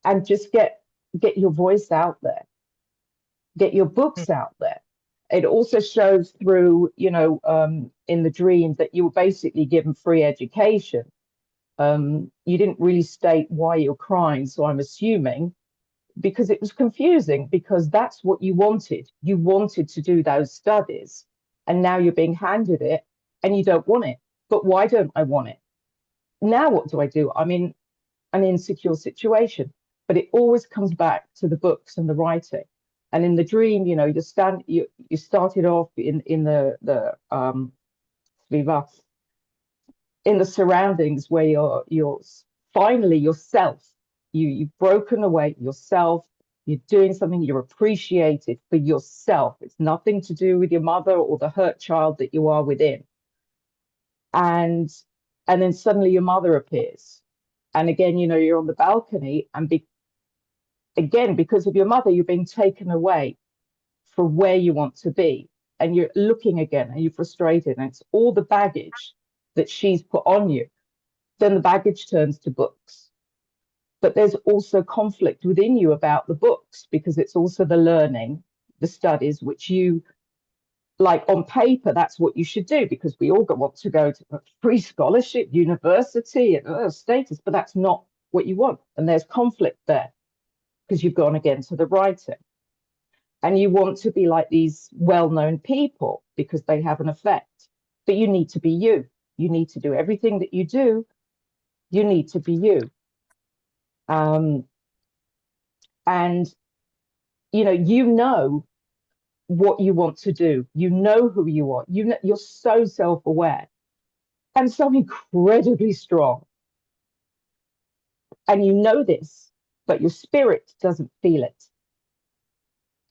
and just get your voice out there, get your books out there. It also shows through, you know, in the dream that you were basically given free education. You didn't really state why you're crying, so I'm assuming because it was confusing, because that's what you wanted. You wanted to do those studies, and now you're being handed it and you don't want it. But why don't I want it? Now what do I do? I'm in an insecure situation, but it always comes back to the books and the writing. And in the dream, you know, you started off in the in the surroundings where you're finally yourself. You've broken away yourself. You're doing something, you're appreciated for yourself. It's nothing to do with your mother or the hurt child that you are within. And then suddenly your mother appears. And again, you know, you're on the balcony, and again, because of your mother, you're being taken away from where you want to be. And you're looking again, and you're frustrated, and it's all the baggage that she's put on you. Then the baggage turns to books. But there's also conflict within you about the books, because it's also the learning, the studies, which you, like on paper, that's what you should do, because we all want to go to a free scholarship, university, and status, but that's not what you want. And there's conflict there, because you've gone again to the writing. And you want to be like these well-known people because they have an effect. But you need to be you. You need to do everything that you do. You need to be you. And, you know what you want to do. You know who you are. You're so self-aware and so incredibly strong. And you know this, but your spirit doesn't feel it.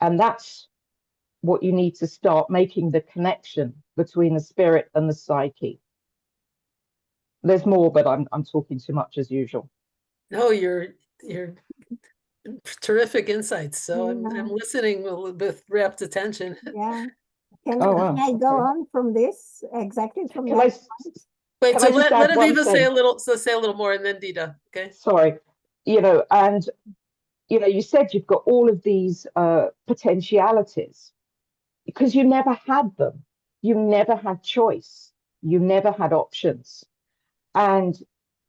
And that's what you need to start making the connection between the spirit and the psyche. There's more, but I'm talking too much as usual. No, you're terrific insights. So I'm Yeah. listening with rapt attention. Yeah. Can Oh, wow. I go Okay. on from this? Exactly from Can that I point? Wait, Can so I just let add one Aviva say thing? a little more, and then Dita. Okay. Sorry, and you said you've got all of these potentialities because you never had them. You never had choice. You never had options. And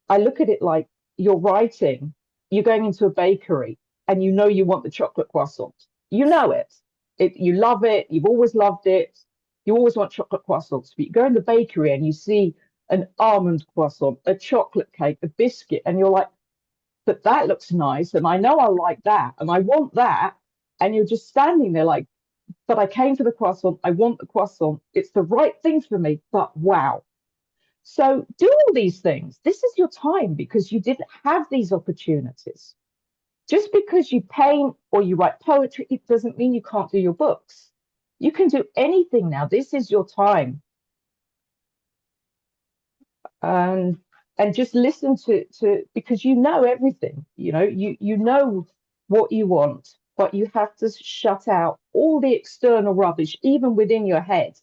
I look at it like you're writing, you're going into a bakery, and you know you want the chocolate croissant. You know it. You love it. You've always loved it. You always want chocolate croissants. But you go in the bakery and you see an almond croissant, a chocolate cake, a biscuit, and you're like, but that looks nice, and I know I like that, and I want that. And you're just standing there like, but I came for the croissant. I want the croissant. It's the right thing for me, but wow. So do all these things. This is your time, because you didn't have these opportunities. Just because you paint or you write poetry, it doesn't mean you can't do your books. You can do anything now. This is your time. And just listen to because you know everything. You know what you want, but you have to shut out all the external rubbish, even within your head,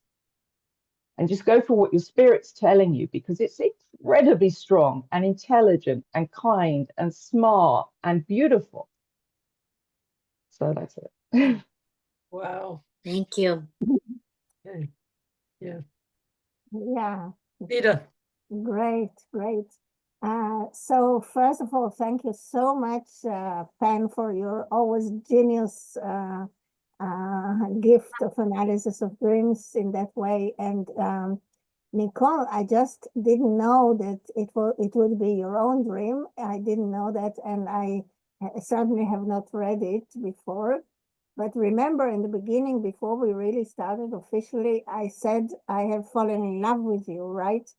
and just go for what your spirit's telling you, because it's incredibly strong and intelligent and kind and smart and beautiful. So that's it. Wow. Thank you. Okay. Yeah. Yeah. Dita. Great. So first of all, thank you so much, Pan, for your always genius gift of analysis of dreams in that way. And Nicole, I just didn't know that it would be your own dream. I didn't know that, and I certainly have not read it before. But remember, in the beginning, before we really started officially, I said I have fallen in love with you, right?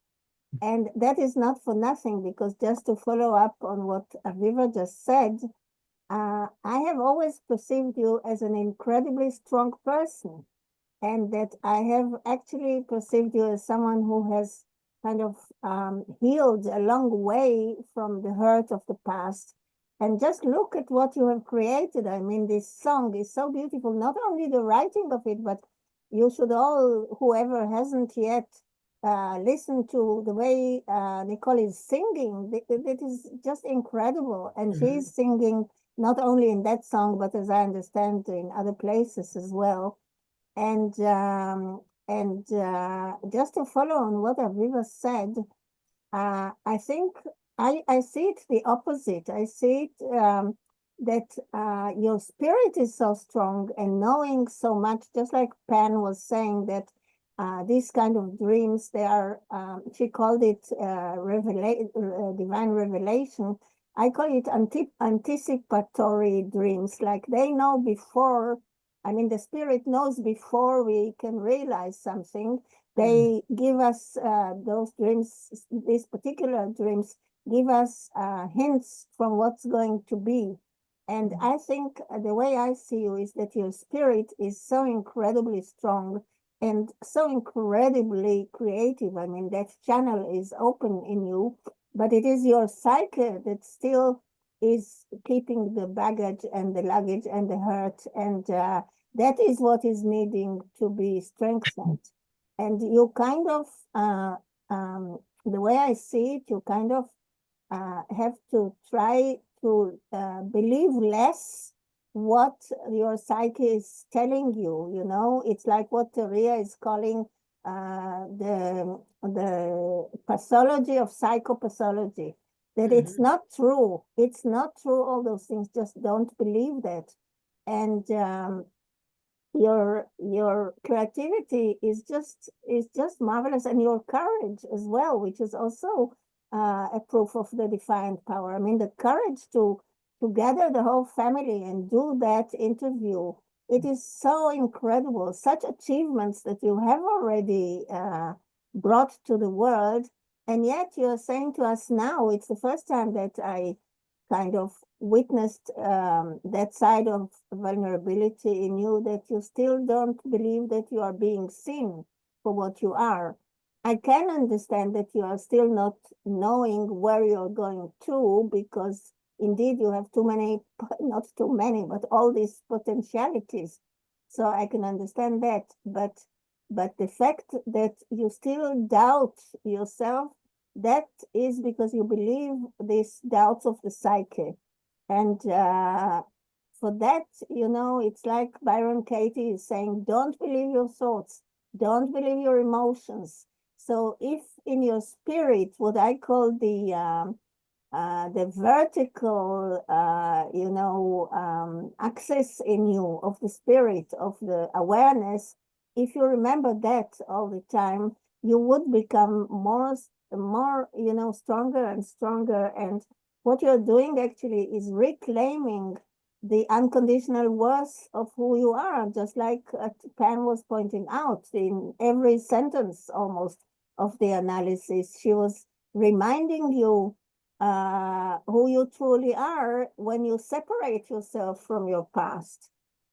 And that is not for nothing, because just to follow up on what Aviva just said, I have always perceived you as an incredibly strong person, and that I have actually perceived you as someone who has kind of healed a long way from the hurt of the past. And just look at what you have created. I mean, this song is so beautiful, not only the writing of it, but you should all, whoever hasn't yet listened to the way Nicole is singing, it is just incredible. And she's singing not only in that song, but as I understand, in other places as well. And just to follow on what Aviva said, I think I see it the opposite. I see it that your spirit is so strong, and knowing so much, just like Pan was saying, that these kind of dreams, they are, she called it divine revelation. I call it anticipatory dreams, like they know before. I mean, the spirit knows before we can realize something. They give us those dreams, these particular dreams give us hints from what's going to be. And I think the way I see you is that your spirit is so incredibly strong and so incredibly creative. I mean, that channel is open in you, but it is your psyche that still is keeping the baggage and the luggage and the hurt. And that is what is needing to be strengthened. And you kind of, the way I see it, you kind of have to try to believe less what your psyche is telling you. You know, it's like what Ria is calling the pathology of psychopathology. That it's not true. It's not true. All those things. Just don't believe that. And your creativity is just marvelous, and your courage as well, which is also a proof of the defiant power. I mean, the courage to gather the whole family and do that interview, it is so incredible. Such achievements that you have already brought to the world, and yet you're saying to us now, it's the first time that I kind of witnessed that side of vulnerability in you, that you still don't believe that you are being seen for what you are. I can understand that you are still not knowing where you're going to, because indeed you have too many, not too many, but all these potentialities. So I can understand that. But the fact that you still doubt yourself, that is because you believe these doubts of the psyche. And for that, you know, it's like Byron Katie is saying, don't believe your thoughts, don't believe your emotions. So if in your spirit, what I call the vertical, you know, access in you of the spirit, of the awareness, if you remember that all the time, you would become more, you know, stronger and stronger. And what you're doing actually is reclaiming the unconditional worth of who you are, just like Pan was pointing out in every sentence almost of the analysis. She was reminding you who you truly are when you separate yourself from your past.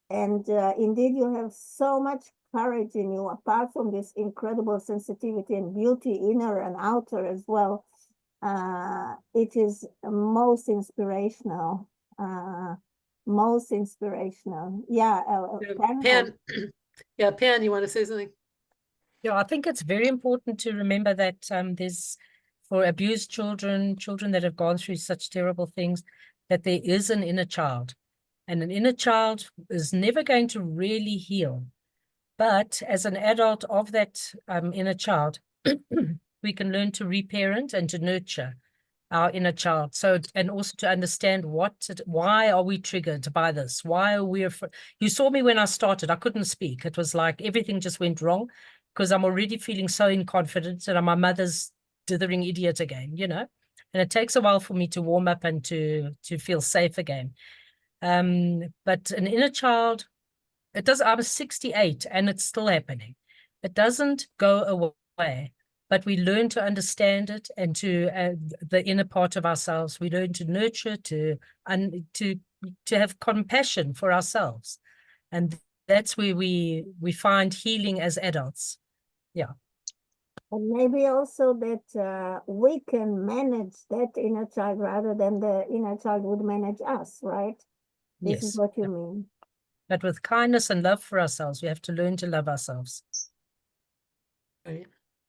And indeed, you have so much courage in you, apart from this incredible sensitivity and beauty, inner and outer as well. It is most inspirational. Most inspirational. Yeah, Pan, yeah, Pan, you want to say something? Yeah, I think it's very important to remember that there's, for abused children, children that have gone through such terrible things, that there is an inner child. And an inner child is never going to really heal. But as an adult of that inner child, we can learn to reparent and to nurture our inner child. So, and also to understand why are we triggered by this? Why are we afraid? You saw me when I started, I couldn't speak. It was like everything just went wrong because I'm already feeling so inconfident and I'm my mother's dithering idiot again, you know? And it takes a while for me to warm up and to feel safe again. But an inner child, it does, I was 68 and it's still happening. It doesn't go away. but we learn to understand it and to the inner part of ourselves. We learn to nurture, to have compassion for ourselves. And that's where we find healing as adults. Yeah. And maybe also that we can manage that inner child rather than the inner child would manage us, right? This is Yes. what you mean. But with kindness and love for ourselves, we have to learn to love ourselves. Right.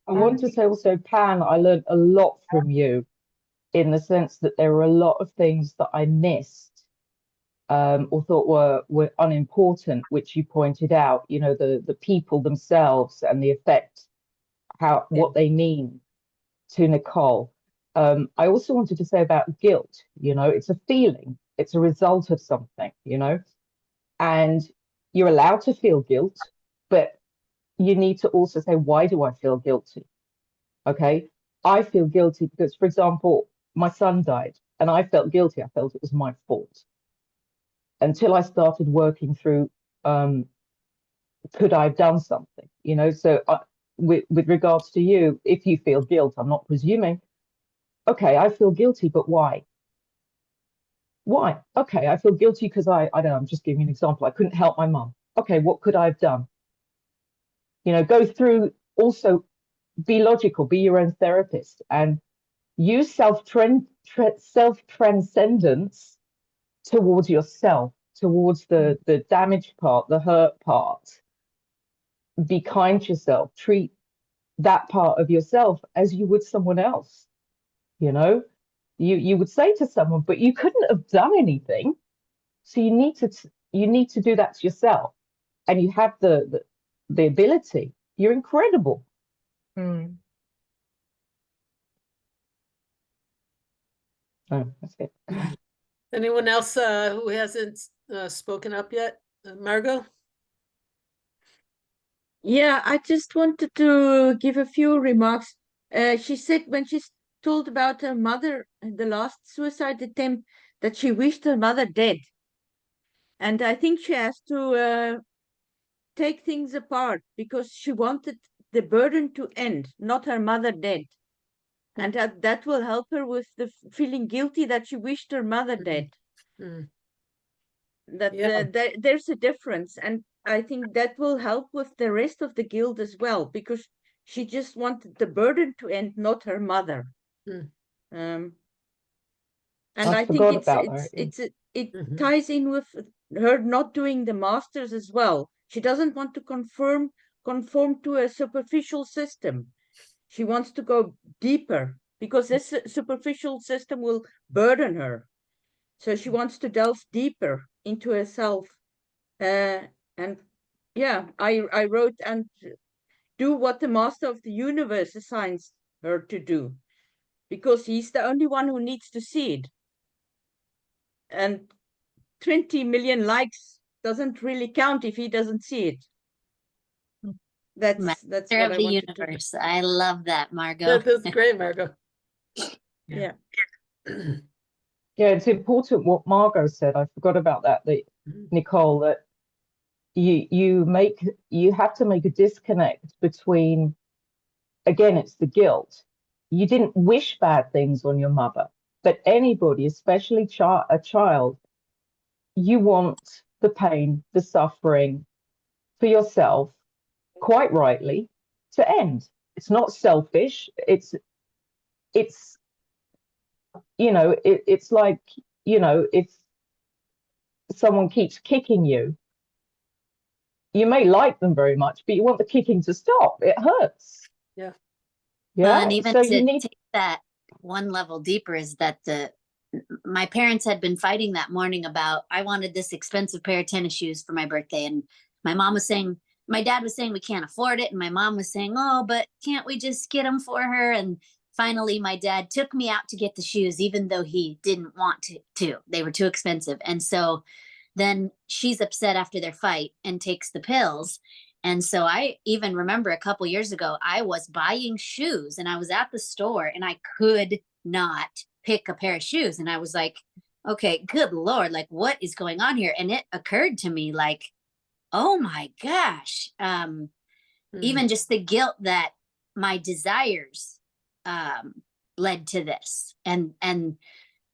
I want to say also, Pan, I learned a lot from you in the sense that there were a lot of things that I missed or thought were unimportant, which you pointed out, you know, the people themselves and the effect, what they mean to Nicole. I also wanted to say about guilt, you know, it's a feeling, it's a result of something, you know, and you're allowed to feel guilt, but you need to also say, why do I feel guilty? Okay, I feel guilty because, for example, my son died and I felt guilty. I felt it was my fault until I started working through, could I have done something? You know, so with regards to you, if you feel guilt, I'm not presuming, okay, I feel guilty, but why? Why? Okay, I feel guilty because I don't know, I'm just giving you an example. I couldn't help my mum. Okay, what could I have done? You know, go through, also be logical, be your own therapist, and use self-transcendence towards yourself, towards the damaged part, the hurt part. Be kind to yourself. Treat that part of yourself as you would someone else. You know, you would say to someone, but you couldn't have done anything. So you need to do that to yourself, and you have the ability. You're incredible. Mm. Oh, that's it. Anyone else who hasn't spoken up yet? Margot? Yeah, I just wanted to give a few remarks. She said when she's told about her mother and the last suicide attempt that she wished her mother dead. And I think she has to take things apart because she wanted the burden to end, not her mother dead. And that will help her with the feeling guilty that she wished her mother dead. Mm. That Yeah. there's a difference, and I think that will help with the rest of the guilt as well, because she just wanted the burden to end, not her mother. And I think it ties in with her not doing the masters as well. She doesn't want to conform to a superficial system. She wants to go deeper because this superficial system will burden her. So she wants to delve deeper into herself. And yeah, I wrote, and do what the master of the universe assigns her to do, because he's the only one who needs to see it. And 20 million likes doesn't really count if he doesn't see it. That's Master what of I the wanted universe. to. I love that, Margot. That's great, Margot. Yeah. Yeah, it's important what Margot said. I forgot about that, Nicole, that you have to make a disconnect between, again, it's the guilt. You didn't wish bad things on your mother, but anybody, especially a child, you want the pain, the suffering for yourself, quite rightly, to end. It's not selfish. It's you know, it's like, you know, if someone keeps kicking you, you may like them very much, but you want the kicking to stop. It hurts. Yeah. Yeah. And even so to you need take that one level deeper is that my parents had been fighting that morning about, I wanted this expensive pair of tennis shoes for my birthday. And my mom was saying, my dad was saying we can't afford it. And my mom was saying, oh, but can't we just get them for her? And finally, my dad took me out to get the shoes, even though he didn't want to. They were too expensive. And so then she's upset after their fight and takes the pills. And so I even remember a couple years ago, I was buying shoes and I was at the store and I could not pick a pair of shoes. And I was like, okay, good Lord, like what is going on here? And it occurred to me like, oh my gosh, even just the guilt that my desires led to this, and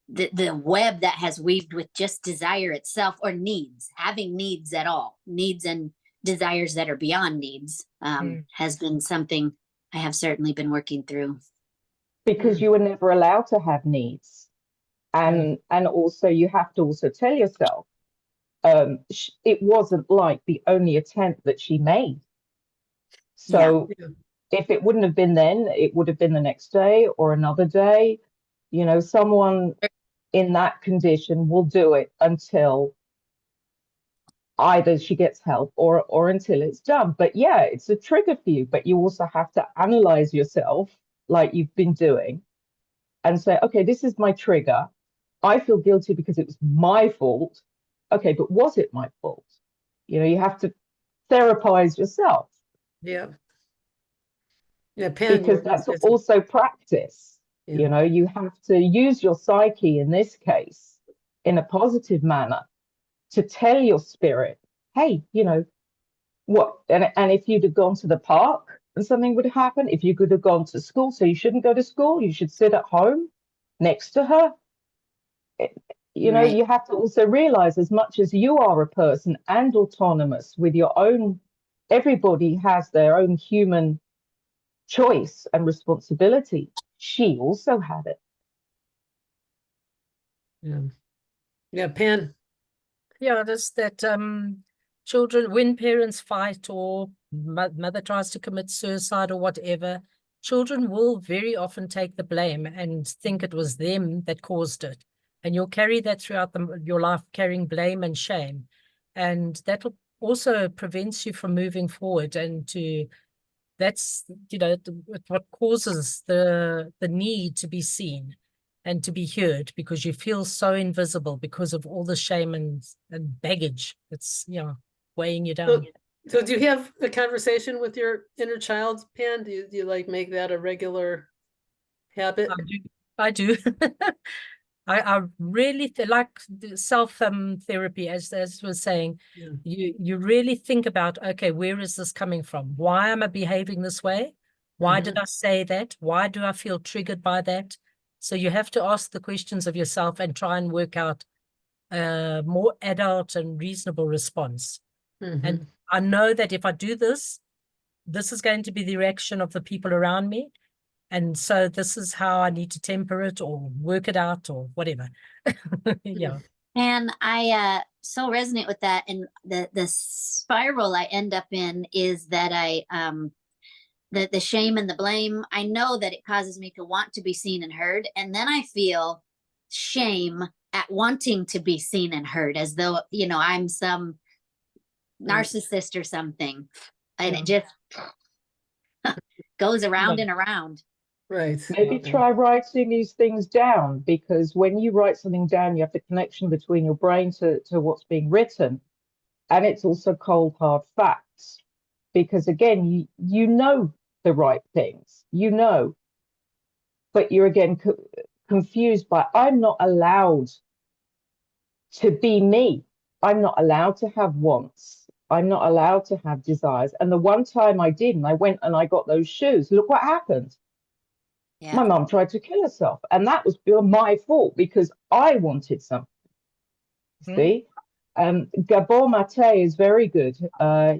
the web that has weaved with just desire itself, or needs, having needs at all, needs and desires that are beyond needs, has been something I have certainly been working through. Because you were never allowed to have needs. And also you have to also tell yourself, it wasn't like the only attempt that she made. So if it wouldn't have been then, it would have been the next day or another day. You know, someone in that condition will do it until either she gets help or until it's done. But yeah, it's a trigger for you, but you also have to analyze yourself like you've been doing and say, okay, this is my trigger. I feel guilty because it was my fault. Okay, but was it my fault? You know, you have to therapize yourself. Yeah. Yeah, Pan, because that's also practice. Yeah. You know, you have to use your psyche in this case in a positive manner to tell your spirit, hey, you know, what, and if you'd have gone to the park and something would happen, if you could have gone to school, so you shouldn't go to school, you should sit at home next to her. You know, you have to also realize, as much as you are a person and autonomous with your own, everybody has their own human choice and responsibility. She also had it. Yeah, Pan. Yeah, just that children, when parents fight or mother tries to commit suicide or whatever, children will very often take the blame and think it was them that caused it. And you'll carry that throughout your life, carrying blame and shame. And that will also prevents you from moving forward, and that's, you know, what causes the need to be seen and to be heard, because you feel so invisible because of all the shame and baggage that's, you know, weighing you down. So do you have a conversation with your inner child, Pan? Do you like make that a regular habit? I do. I really like self therapy, as was saying. You really think about, okay, where is this coming from? Why am I behaving this way? Why did I say that? Why do I feel triggered by that? So you have to ask the questions of yourself and try and work out a more adult and reasonable response. And I know that if I do this, this is going to be the reaction of the people around me. And so this is how I need to temper it or work it out or whatever. Yeah. And I so resonate with that. And the spiral I end up in is that the shame and the blame, I know that it causes me to want to be seen and heard. And then I feel shame at wanting to be seen and heard, as though, you know, I'm some narcissist or something. And it just goes around and around. Right. Maybe try writing these things down, because when you write something down, you have the connection between your brain to what's being written. And it's also cold, hard facts. Because again, you know the right things, you know, but you're again confused by, I'm not allowed to be me. I'm not allowed to have wants. I'm not allowed to have desires. And the one time I did, and I went and I got those shoes, look what happened. Yeah. My mum tried to kill herself, and that was my fault because I wanted something. See? Gabor Mate is very good.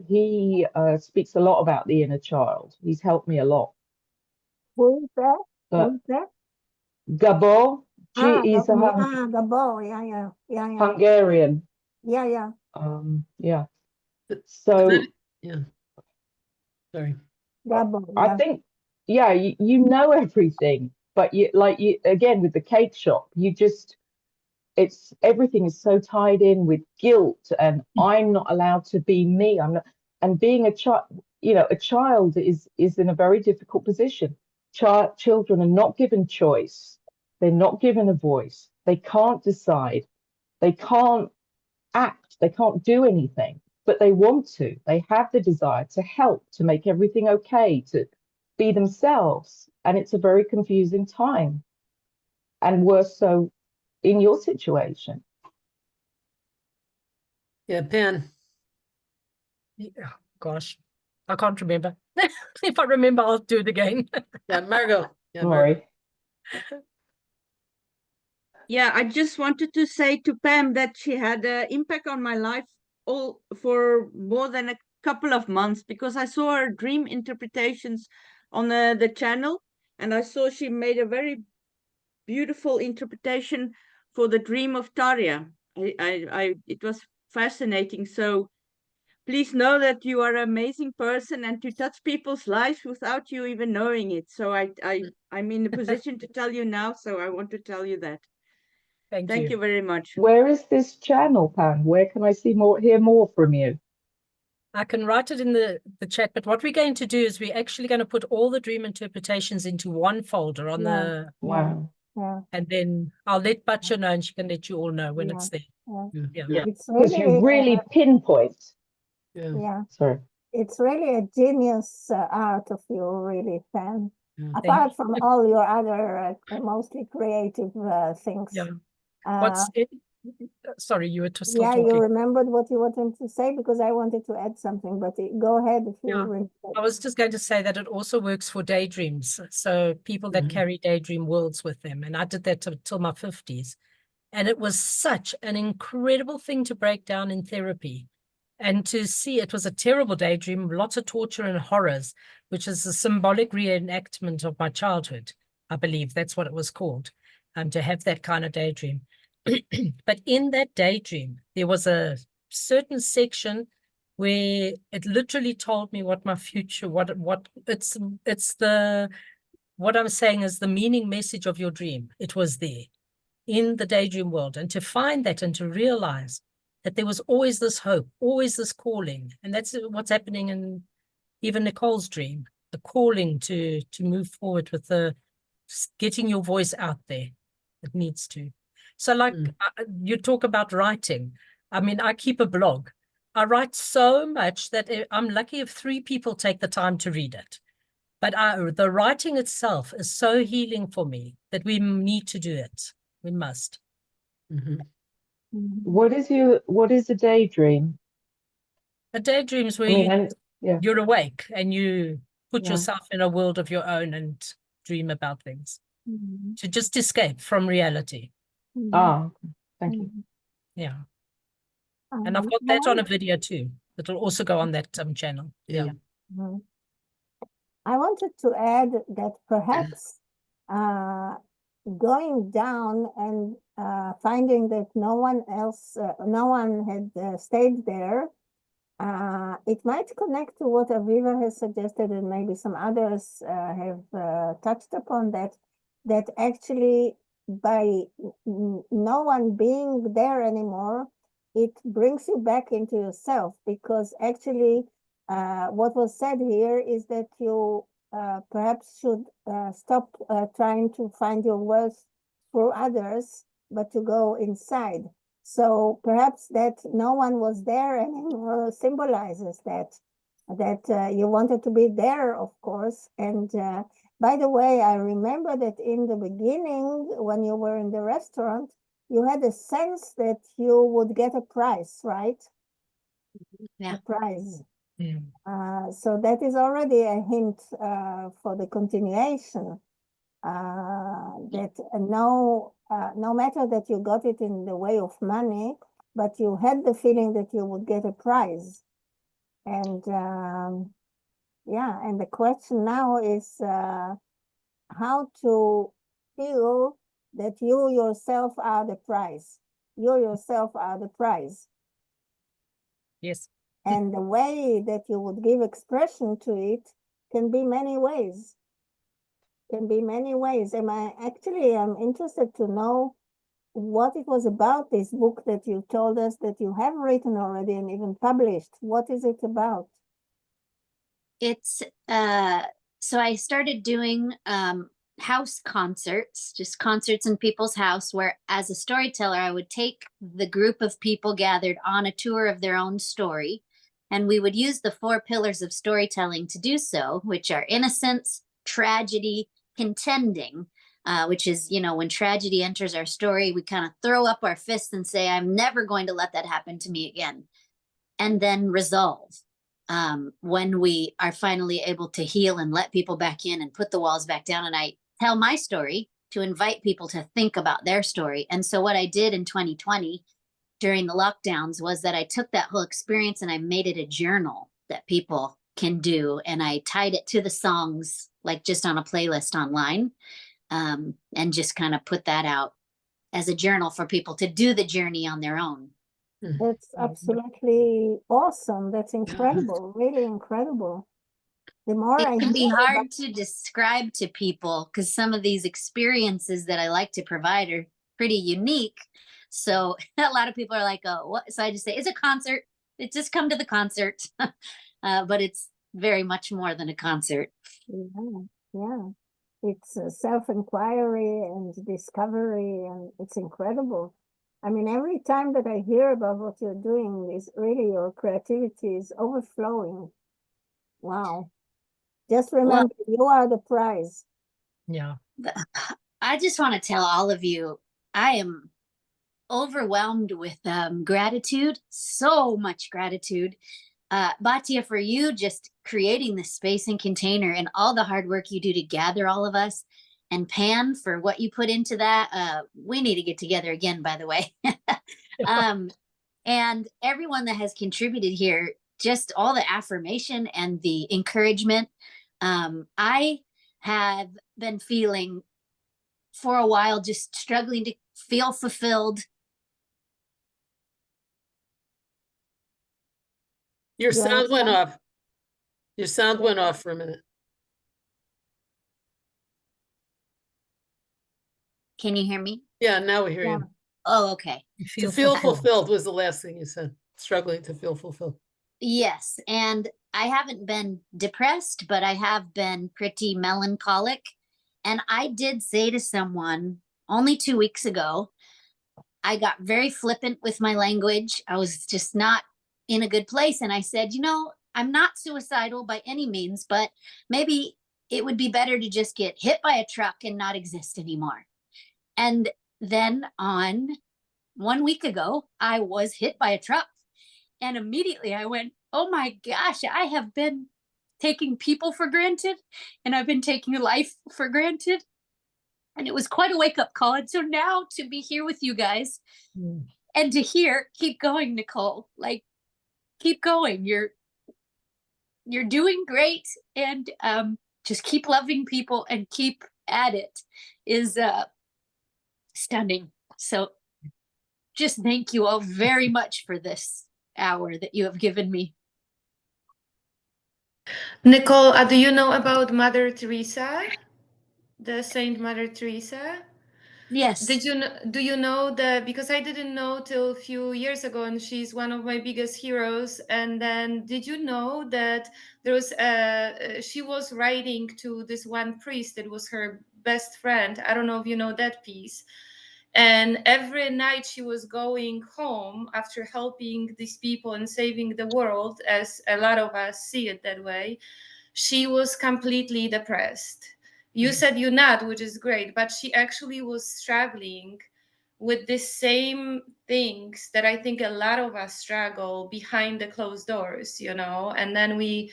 He speaks a lot about the inner child. He's helped me a lot. Who is that? Who is that? Gabor. Gabor. Yeah. Hungarian. Yeah. Yeah. So. Yeah. Sorry. Gabor. I think, yeah, you know everything, but you again with the cake shop, everything is so tied in with guilt, and I'm not allowed to be me. I'm not, and being a child, you know, a child is in a very difficult position. Children are not given choice. They're not given a voice. They can't decide. They can't act. They can't do anything, but they want to. They have the desire to help, to make everything okay, to be themselves. And it's a very confusing time. And worse so in your situation. Yeah, Pan. Yeah, gosh. I can't remember. If I remember, I'll do it again. Yeah, Margot. Yeah, Sorry. Yeah, I just wanted to say to Pam that she had an impact on my life all for more than a couple of months, because I saw her dream interpretations on the channel, and I saw she made a very beautiful interpretation for the dream of Tarja. It was fascinating. So please know that you are an amazing person and to touch people's lives without you even knowing it. So I'm in a position to tell you now, so I want to tell you that. Thank you very much. Where is this channel, Pam? Where can I hear more from you? I can write it in the chat, but what we're going to do is we're actually going to put all the dream interpretations into one folder on the, Wow. Yeah. and then I'll let Batya know and she can let you all know when it's there. Yeah. It's Because you really pinpoint. yeah. Sorry. It's really a genius art of you, really, Pam. Thank Apart from all your other mostly creative things. Yeah. What's it? Sorry, you were still Yeah, talking. you remembered what you wanted to say, because I wanted to add something, but go ahead if you remember. I was just going to say that it also works for daydreams. So people that carry daydream worlds with them. And I did that till my 50s. And it was such an incredible thing to break down in therapy. And to see it was a terrible daydream, lots of torture and horrors, which is a symbolic reenactment of my childhood. I believe that's what it was called, to have that kind of daydream. But in that daydream, there was a certain section where it literally told me what my future, what I'm saying is the meaning message of your dream. It was there in the daydream world. And to find that and to realize that there was always this hope, always this calling. And that's what's happening in even Nicole's dream, the calling to move forward with the getting your voice out there. It needs to. So like you talk about writing. I mean, I keep a blog. I write so much that I'm lucky if 3 people take the time to read it. But the writing itself is so healing for me that we need to do it. We must. What is a daydream? A daydream is where you're awake and you put Yeah. yourself in a world of your own and dream about things. To just escape from reality. Ah, thank you. Yeah. And I've got that on a video too. It'll also go on that channel. Yeah. I wanted to add that perhaps going down and finding that no one had stayed there, it might connect to what Aviva has suggested, and maybe some others have touched upon that actually by no one being there anymore, it brings you back into yourself, because actually what was said here is that you perhaps should stop trying to find your worth through others, but to go inside. So perhaps that no one was there anymore symbolizes that you wanted to be there, of course. And by the way, I remember that in the beginning, when you were in the restaurant, you had a sense that you would get a prize, right? Yeah. A prize. So that is already a hint for the continuation. That no matter that you got it in the way of money, but you had the feeling that you would get a prize. And yeah, and the question now is how to feel that you yourself are the prize. You yourself are the prize. Yes. And the way that you would give expression to it can be many ways. Can be many ways. I'm interested to know what it was about, this book that you told us that you have written already and even published. What is it about? It's so I started doing house concerts, just concerts in people's house, where as a storyteller, I would take the group of people gathered on a tour of their own story, and we would use the 4 pillars of storytelling to do so, which are innocence, tragedy, contending, which is, when tragedy enters our story, we kind of throw up our fists and say, I'm never going to let that happen to me again. And then resolve. when we are finally able to heal and let people back in and put the walls back down. And I tell my story to invite people to think about their story. And so what I did in 2020 during the lockdowns was that I took that whole experience and I made it a journal that people can do. And I tied it to the songs, like just on a playlist online, and just kind of put that out as a journal for people to do the journey on their own. That's absolutely awesome. That's incredible, really incredible. The more It I can be hear hard about, to describe to people because some of these experiences that I like to provide are pretty unique. So a lot of people are like, oh, what? So I just say, it's a concert. It just come to the concert. But it's very much more than a concert. yeah, it's a self-inquiry and discovery, and it's incredible. I mean, every time that I hear about what you're doing, is really your creativity is overflowing. Wow. Just remember, you are the prize. Yeah. I just want to tell all of you, I am overwhelmed with gratitude, so much gratitude. Batya, for you just creating this space and container and all the hard work you do to gather all of us. And Pan, for what you put into that. We need to get together again, by the way. And everyone that has contributed here, just all the affirmation and the encouragement. I have been feeling for a while, just struggling to feel fulfilled. Your sound went off. Your sound went off for a minute. Can you hear me? Yeah, now we hear you. Oh, okay. To feel fulfilled was the last thing you said. Struggling to feel fulfilled. Yes. And I haven't been depressed, but I have been pretty melancholic. And I did say to someone only 2 weeks ago, I got very flippant with my language. I was just not in a good place. And I said, you know, I'm not suicidal by any means, but maybe it would be better to just get hit by a truck and not exist anymore. And then on 1 week ago, I was hit by a truck. And immediately I went, oh my gosh, I have been taking people for granted and I've been taking life for granted. And it was quite a wake up call. And so now to be here with you guys and to hear, keep going, Nicole, like keep going. You're doing great. And just keep loving people and keep at it is stunning. So just thank you all very much for this hour that you have given me. Nicole, do you know about Mother Teresa, the Saint Mother Teresa? Yes. Do you know that, because I didn't know till a few years ago, and she's one of my biggest heroes. And then did you know that there was she was writing to this one priest that was her best friend? I don't know if you know that piece. And every night she was going home after helping these people and saving the world, as a lot of us see it that way, she was completely depressed. You said you're not, which is great, but she actually was struggling with the same things that I think a lot of us struggle behind the closed doors, you know, and then we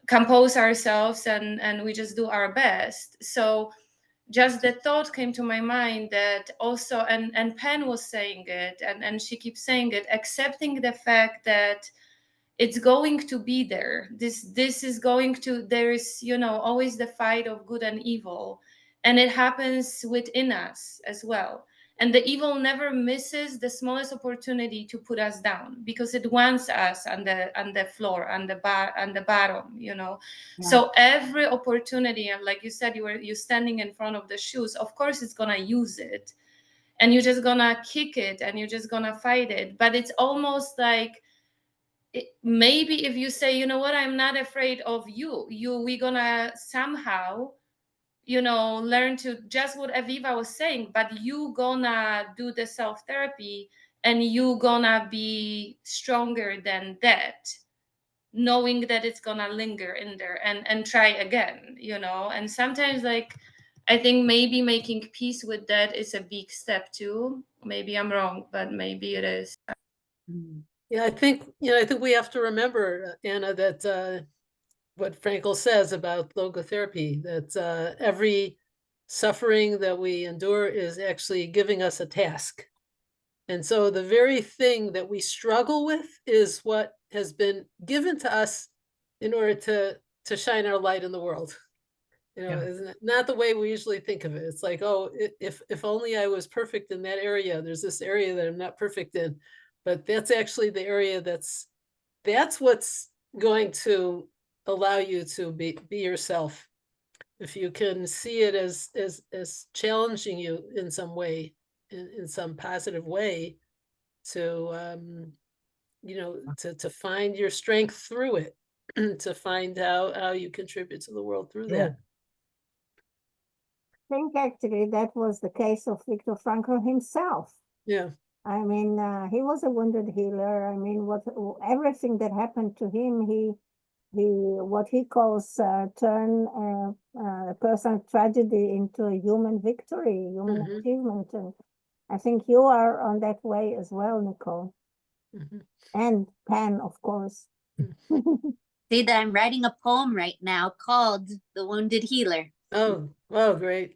compose ourselves and we just do our best. So just the thought came to my mind that also, and Pen was saying it, and she keeps saying it, accepting the fact that it's going to be there. This is going to, there is, you know, always the fight of good and evil, and it happens within us as well. And the evil never misses the smallest opportunity to put us down, because it wants us on the floor, on the bottom, you know. Yeah. So every opportunity, and like you said, you're standing in front of the shoes, of course it's gonna use it, and you're just gonna kick it and you're just gonna fight it. But it's almost like, maybe if you say, you know what, I'm not afraid of we're gonna somehow, you know, learn to, just what Aviva was saying, but you gonna do the self-therapy and you gonna be stronger than that, knowing that it's gonna linger in there, and try again, you know. And sometimes, like, I think maybe making peace with that is a big step too. Maybe I'm wrong, but maybe it is. Yeah, I think we have to remember, Anna, that what Frankl says about logotherapy, that every suffering that we endure is actually giving us a task. And so the very thing that we struggle with is what has been given to us in order to shine our light in the world. Isn't it not the way we usually think of it? It's like, oh, if only I was perfect in that area. There's this area that I'm not perfect in, but that's actually the area that's what's going to allow you to be yourself. If you can see it as challenging you in some way, in some positive way, to to find your strength through it, to find how you contribute to the world through that. I think actually that was the case of Viktor Frankl himself. Yeah. I mean, he was a wounded healer. I mean, everything that happened to him, what he calls turn a personal tragedy into a human victory, human achievement. And I think you are on that way as well, Nicole. And Pan, of course. See that I'm writing a poem right now called The Wounded Healer. Oh, great.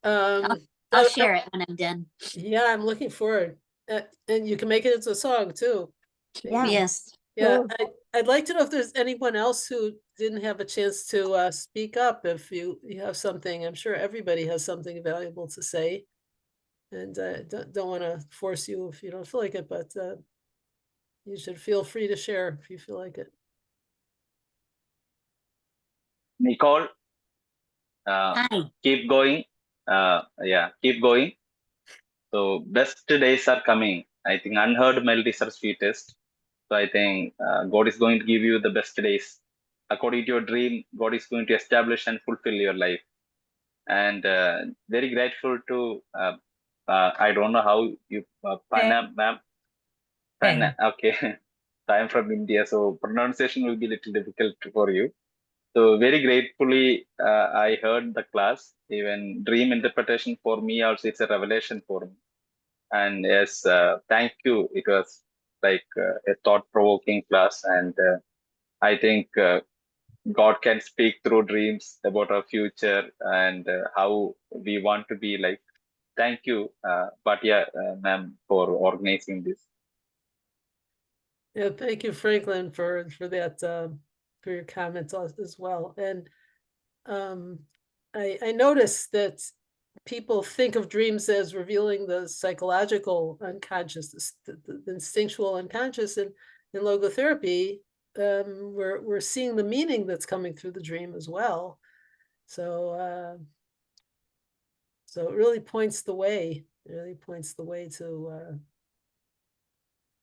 I'll share it when I'm done. Yeah, I'm looking forward. And you can make it into a song too. Yeah. Yes. Yeah, Sure. I'd like to know if there's anyone else who didn't have a chance to speak up. If you have something, I'm sure everybody has something valuable to say. And don't want to force you if you don't feel like it, but you should feel free to share if you feel like it. Nicole, Hi. keep going. Keep going. So best days are coming. I think unheard melodies are sweetest. So I think God is going to give you the best days. According to your dream, God is going to establish and fulfill your life. And very grateful to, I don't know how you, ma'am. Okay. I am from India, so pronunciation will be a little difficult for you. So very gratefully, I heard the class. Even dream interpretation for me also, it's a revelation for me. And yes, thank you. It was like a thought-provoking class, and I think God can speak through dreams about our future and how we want to be like. Thank you, ma'am, for organizing this. Yeah, thank you, Franklin, for that for your comments as well. And I noticed that people think of dreams as revealing the psychological unconscious, the instinctual unconscious, and in logotherapy, we're seeing the meaning that's coming through the dream as well. So so it really points the way. It really points the way to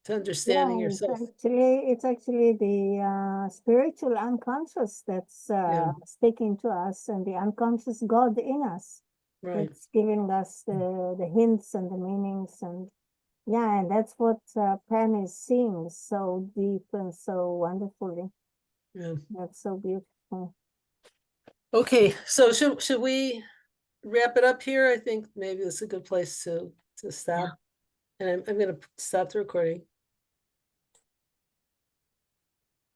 understanding yourself. It's actually the spiritual unconscious that's speaking to us, and the unconscious God in us. Right. It's giving us the hints and the meanings, and and that's what Pan is seeing so deep and so wonderfully. Yeah. That's so beautiful. Okay, so should we wrap it up here? I think maybe this is a good place to stop. And I'm going to stop the recording.